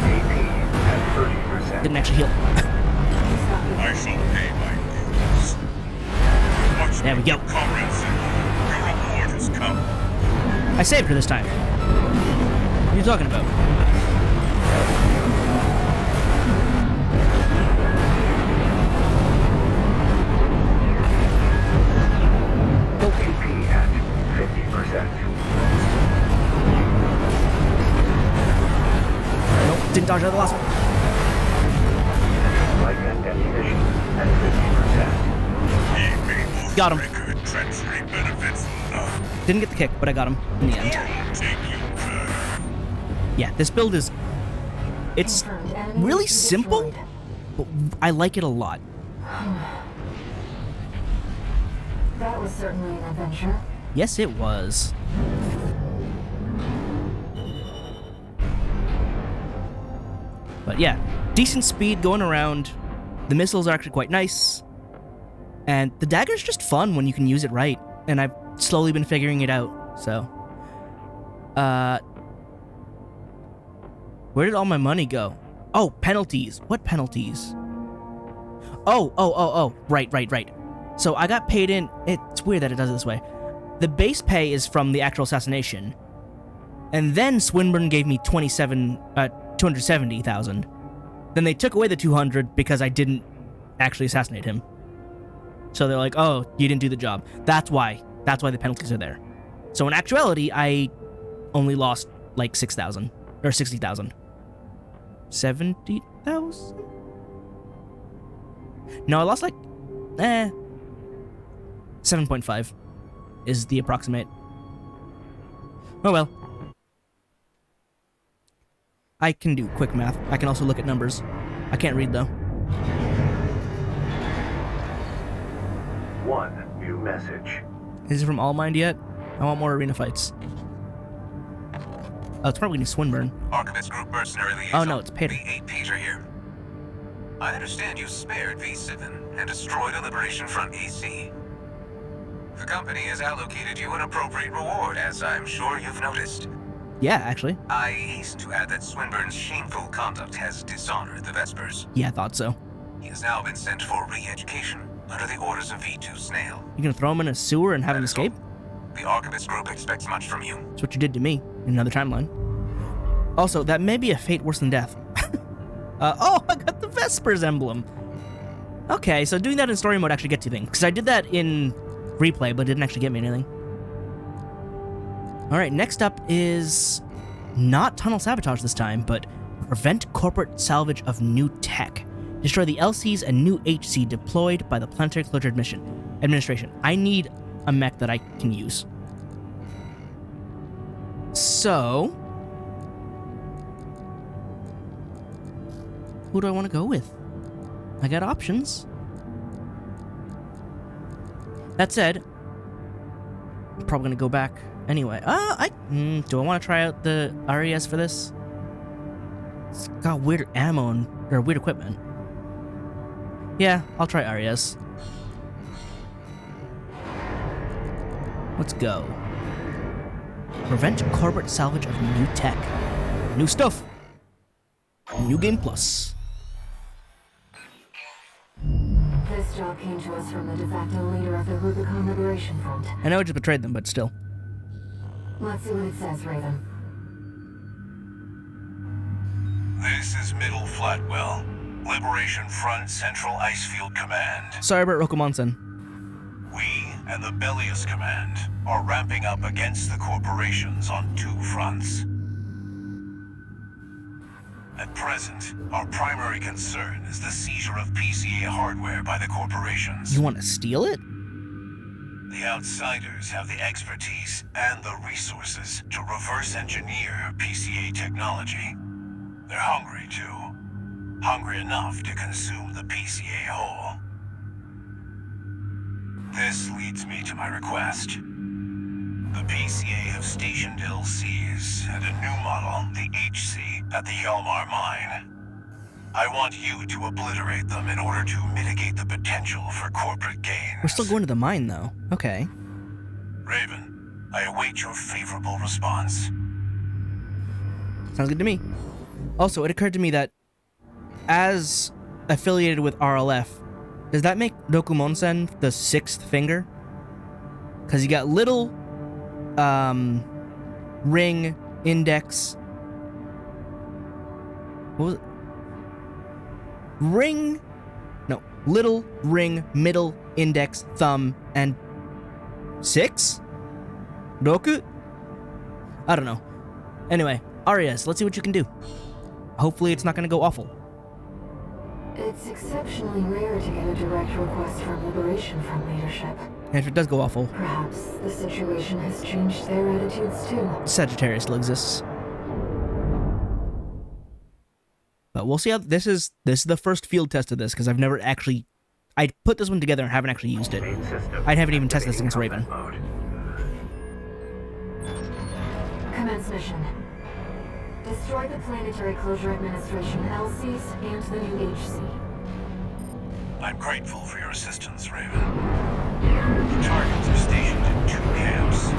AP at 30%. Didn't actually heal. I shall pay my dues. Watch There we go. comrades, your reward has come. I saved her this time. What are you talking about? AP at 50%. Nope, didn't dodge out of the last one. Light and ammunition at 50%. He made Got him. Oathbreaker treachery benefits none. Didn't get the kick, but I got him in the end. Take you curve. Yeah, this build is... It's Confirmed. Enemy really mission simple, destroyed. but I like it a lot. That was certainly an adventure. Yes, it was. But yeah, decent speed going around. The missiles are actually quite nice. And the dagger's just fun when you can use it right. And I've slowly been figuring it out, so. Where did all my money go? Oh, penalties. What penalties? Oh. Right. So I got paid in. It's weird that it does it this way. The base pay is from the actual assassination. And then Swinburne gave me 270,000. Then they took away the 200 because I didn't actually assassinate him. So they're like, oh, you didn't do the job. That's why the penalties are there. So in actuality, I only lost like 6,000 or 60,000. 70,000? No, I lost like 7.5 is the approximate. Oh well. I can do quick math. I can also look at numbers. I can't read though. One new message. Is it from All Mind yet? I want more arena fights. Oh, it's probably new Swinburne. Archivist Group Mercenary Liaison. Oh no, it's Peter. V8 Peter here. I understand you spared V7 and destroyed a Liberation Front AC. The company has allocated you an appropriate reward, as I'm sure you've noticed. Yeah, actually. I hasten to add that Swinburne's shameful conduct has dishonored the Vespers. Yeah, I thought so. He has now been sent for re-education under the orders of V2 Snail. You gonna throw him in a sewer and have him That is escape? all. The Archivist Group expects much from you. That's what you did to me in another timeline. Also, that may be a fate worse than death. Oh, I got the Vespers emblem. Okay, so doing that in story mode actually gets you things. Because I did that in replay, but it didn't actually get me anything. Alright, next up is not tunnel sabotage this time, but prevent corporate salvage of new tech. Destroy the LCs and new HC deployed by the Planetary Closure Administration. I need a mech that I can use. So, who do I want to go with? I got options. That said, I'm probably gonna go back anyway. Do I want to try out the RES for this? It's got weird ammo or weird equipment. Yeah, I'll try RES. Let's go. Prevent corporate salvage of new tech. New stuff. New game plus. This job came to us from the de facto leader of the Rubicon Liberation Front. I know I just betrayed them, but still. Let's see what it says, Raven. This is Middle Flatwell, Liberation Front Central Icefield Command. Sorry about Rokumonsen. We and the Bellius Command are ramping up against the corporations on 2 fronts. At present, our primary concern is the seizure of PCA hardware by the corporations. You want to steal it? The outsiders have the expertise and the resources to reverse engineer PCA technology. They're hungry too. Hungry enough to consume the PCA whole. This leads me to my request. The PCA have stationed LCs and a new model, the HC, at the Hjalmar mine. I want you to obliterate them in order to mitigate the potential for corporate gains. We're still going to the mine, though. Okay. Raven, I await your favorable response. Sounds good to me. Also, it occurred to me that as affiliated with RLF, does that make Rokumonsen the 6th finger? Because you got little, ring, index. What was it? Ring, no, little, ring, middle, index, thumb, and 6? Roku? I don't know. Anyway, RES, let's see what you can do. Hopefully it's not going to go awful. It's exceptionally rare to get a direct request from Liberation Front leadership. And if it does go awful, Perhaps the situation has changed their attitudes too. Sagittarius still exists. But we'll see how this is the first field test of this, because I've never actually I put this one together and haven't actually used it. I haven't even tested this against Raven. Commence mission. Destroy the Planetary Closure Administration LCs and the new HC. I'm grateful for your assistance, Raven. The targets are stationed in 2 camps.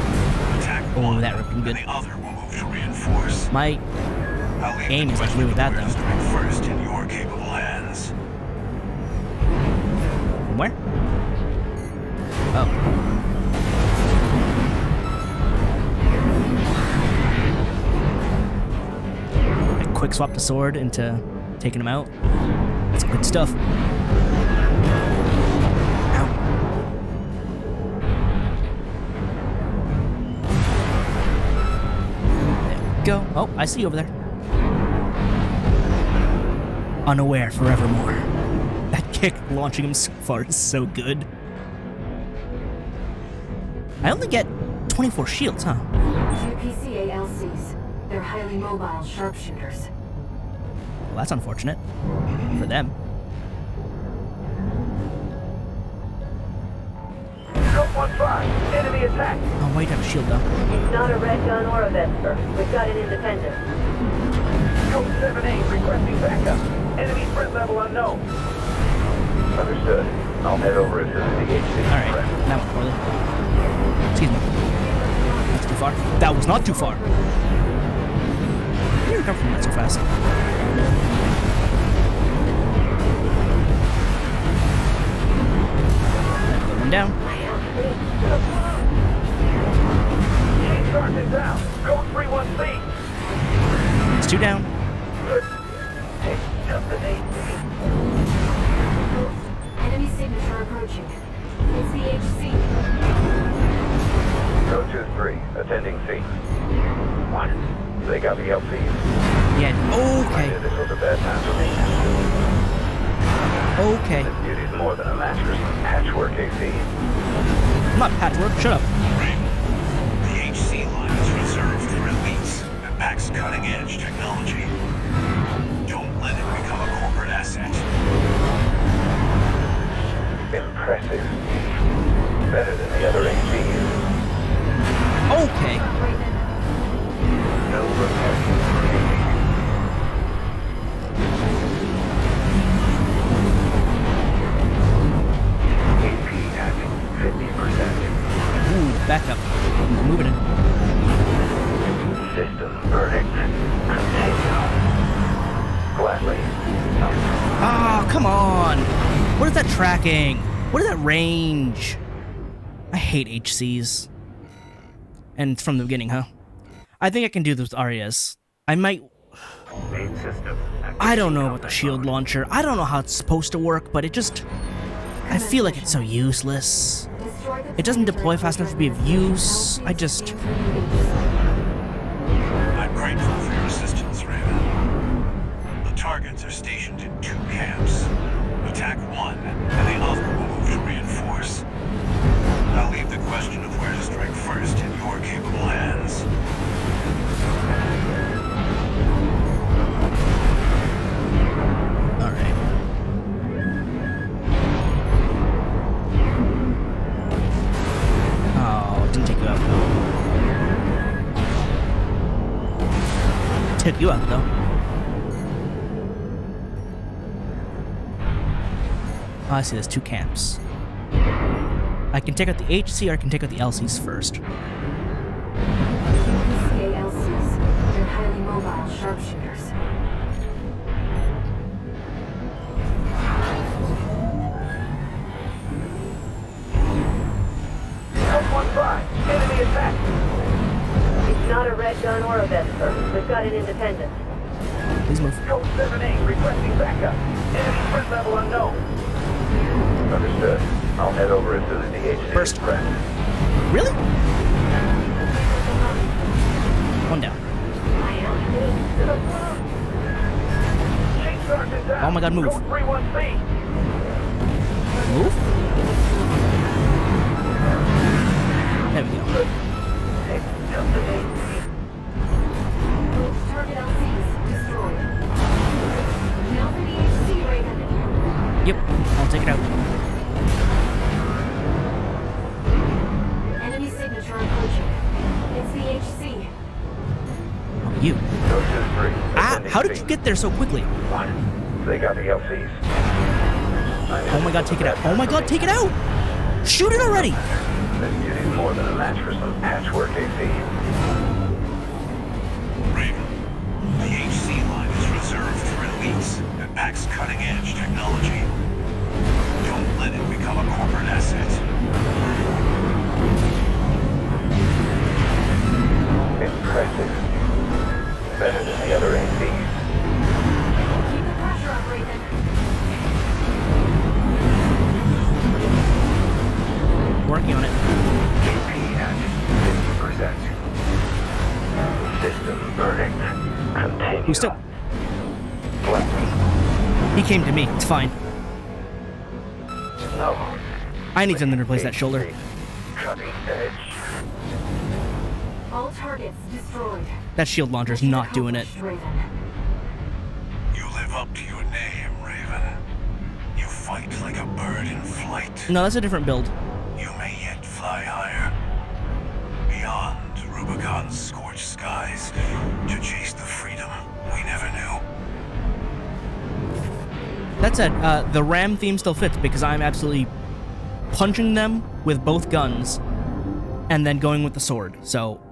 Attack one, that ripped him good. and the other will move to reinforce. My I'll leave aim the is like question really of bad, where to though. strike first in your capable hands. Where? Oh. I quick swap the sword into taking him out. That's good stuff. Ow. There we go. Oh, I see you over there. Unaware forevermore. That kick launching him so far is so good. I only get 24 shields, huh? 2 PCA LCs. They're highly mobile sharpshooters. Well, that's unfortunate. For them. Scope 1-5. Enemy attack. Oh, why do you have a shield, though? It's not a red gun or a Vesper. We've got an independent. Scope 7-8 requesting backup. Enemy threat level unknown. Understood. I'll head over as soon as the HC. Alright, that went poorly. Excuse me. That's too far. That was not too far. You recover from that so fast. Another one down. Sergeant down. Code 31C. It's 2 down. Hey, just Ending scene. What? They got the LCs. Yeah, I okay. knew this was a bad time for me. Okay. This beauty's more than a match for some patchwork AC. I'm not patchwork, shut up. The HC line is reserved for elites and packs cutting-edge technology. Don't let it become a corporate asset. Impressive. Better than the other ACs. Okay. No repair. AP at 50%. Ooh, back up. Moving it. System verdict. Continue. Gladly. Ah, come on. What is that tracking? What is that range? I hate HCs. And it's from the beginning, huh? I think I can do this with Arias. I might... Main system. I don't know about the shield launcher. I don't know how it's supposed to work, but it just... I feel like it's so useless. It doesn't deploy fast enough to be of use. I just... I'm grateful for your assistance, Raven. The targets are stationed in 2 camps. Attack one, and the other will move to reinforce. I'll leave the question of where to strike first in your capable hands. Alright. Oh, didn't take you out, though. Took you out, though. Oh, I see, there's 2 camps. I can take out the HC or I can take out the LCs first. LCs. They're highly mobile sharpshooters. Enemy attack! It's not a red gun or a Vesper. We've got an independent. Please move. Code 7-8 requesting backup. Enemy threat level unknown. Understood. I'll head over as soon as the HC First. is prepped. Really? One down. Chief Sergeant down. Oh my god, move. Code 31C. Move? There we go. Target LCs destroyed. Now for the HC, Raven. Yep, I'll take it out. Enemy signature approaching. It's the HC. Oh, you. Code 2-3. Ah, how did you get there so quickly? What? They got the LCs. Oh my god, take it out. Oh my god, take it out! Shoot it already! This beauty's more than a match for some patchwork AC. Raven, the HC line is reserved for elites and packs cutting-edge technology. Don't let it become a corporate asset. Impressive. Better than the other ACs. Keep the pressure up, Raven. Working on it. AP at 50%. System verdict. Continue. Who's still? Left. He came to me. It's fine. No. I need something to replace that shoulder. Cutting edge. All targets destroyed. That shield launcher's not doing it. Raven. You live up to your name, Raven. You fight like a bird in flight. No, that's a different build. You may yet fly higher. Beyond Rubicon's scorched skies to chase the freedom we never knew. That said, the Ram theme still fits because I'm absolutely punching them with both guns and then going with the sword. So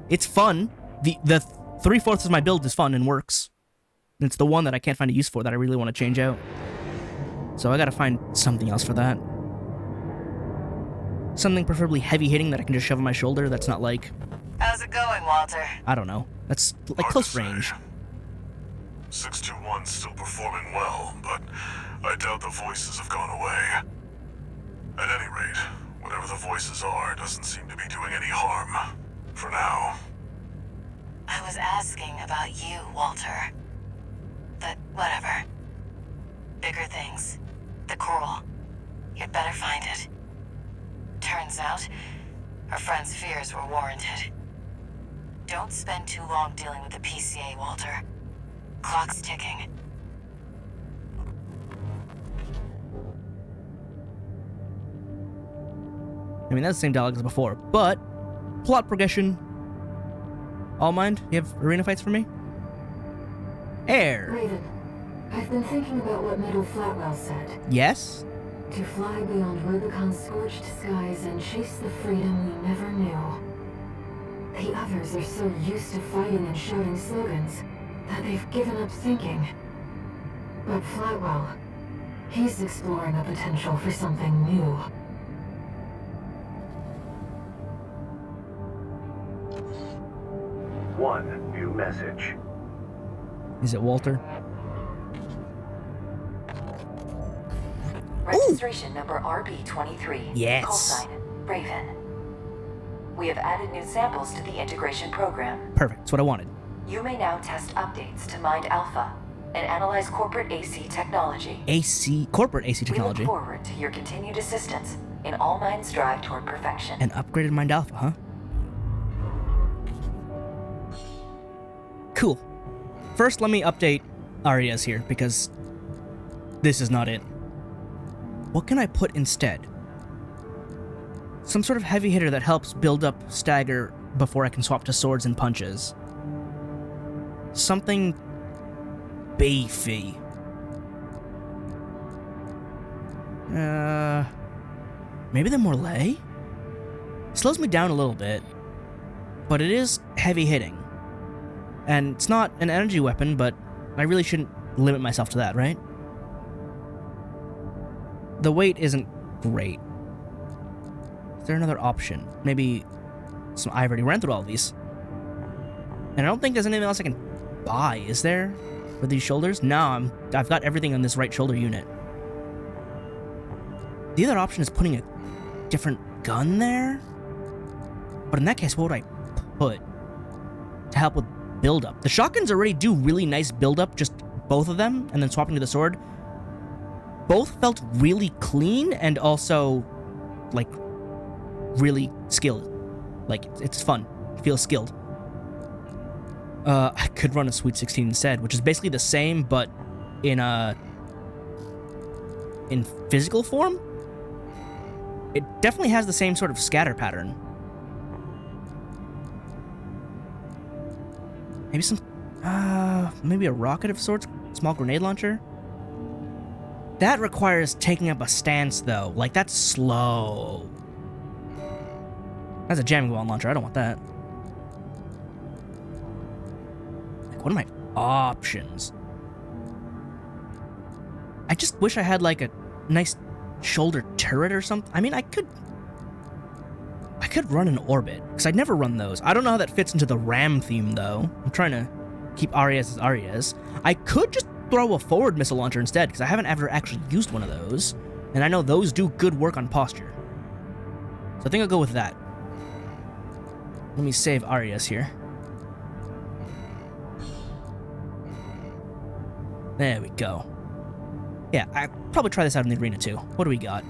it's fun. The 3/4 of my build is fun and works. And it's the one that I can't find a use for that I really want to change out. So I gotta find something else for that. Something preferably heavy hitting that I can just shove on my shoulder that's not like, How's it going, Walter? I don't know. That's like close range. 621's still performing well, but I doubt the voices have gone away. At any rate, Whatever the voices are, doesn't seem to be doing any harm. For now. I was asking about you, Walter. But whatever. Bigger things. The coral. You'd better find it. Turns out, our friend's fears were warranted. Don't spend too long dealing with the PCA, Walter. Clock's ticking. I mean, that's the same dialogue as before, but plot progression. All mind, you have arena fights for me? Air. Raven, I've been thinking about what Meadow Flatwell said. Yes? To fly beyond Rubicon's scorched skies and chase the freedom we never knew. The others are so used to fighting and shouting slogans that they've given up thinking. But Flatwell, he's exploring a potential for something new. One new message. Is it Walter? Registration number RB23. Yes. Call sign Raven. We have added new samples to the integration program. Perfect, that's what I wanted. You may now test updates to Mind Alpha and analyze corporate AC technology. Corporate AC technology. We look forward to your continued assistance in All Mind's drive toward perfection. An upgraded Mind Alpha, huh? Cool. First, let me update Arias here, because this is not it. What can I put instead? Some sort of heavy hitter that helps build up stagger before I can swap to swords and punches. Something beefy. Maybe the Morlaix? Slows me down a little bit, but it is heavy hitting. And it's not an energy weapon, but I really shouldn't limit myself to that, right? The weight isn't great. Is there another option? Maybe some... I already ran through all these. And I don't think there's anything else I can buy, is there? For these shoulders? No, I've got everything on this right shoulder unit. The other option is putting a different gun there? But in that case, what would I put to help with build-up? The shotguns already do really nice build-up, just both of them, and then swapping to the sword. Both felt really clean and also, like, really skilled. Like, it's fun. It feels skilled. I could run a Sweet 16 instead, which is basically the same, but in physical form. It definitely has the same sort of scatter pattern. Maybe maybe a rocket of sorts? Small grenade launcher? That requires taking up a stance, though. Like, that's slow. That's a jamming ball launcher. I don't want that. Like, what are my options? I just wish I had, like, a nice shoulder turret or something. I mean, I could run an orbit, because I'd never run those. I don't know how that fits into the RAM theme, though. I'm trying to keep Arias as Arias. I could just throw a forward missile launcher instead, because I haven't ever actually used one of those, and I know those do good work on posture. So I think I'll go with that. Let me save Arias here. There we go. Yeah, I'll probably try this out in the arena too. What do we got?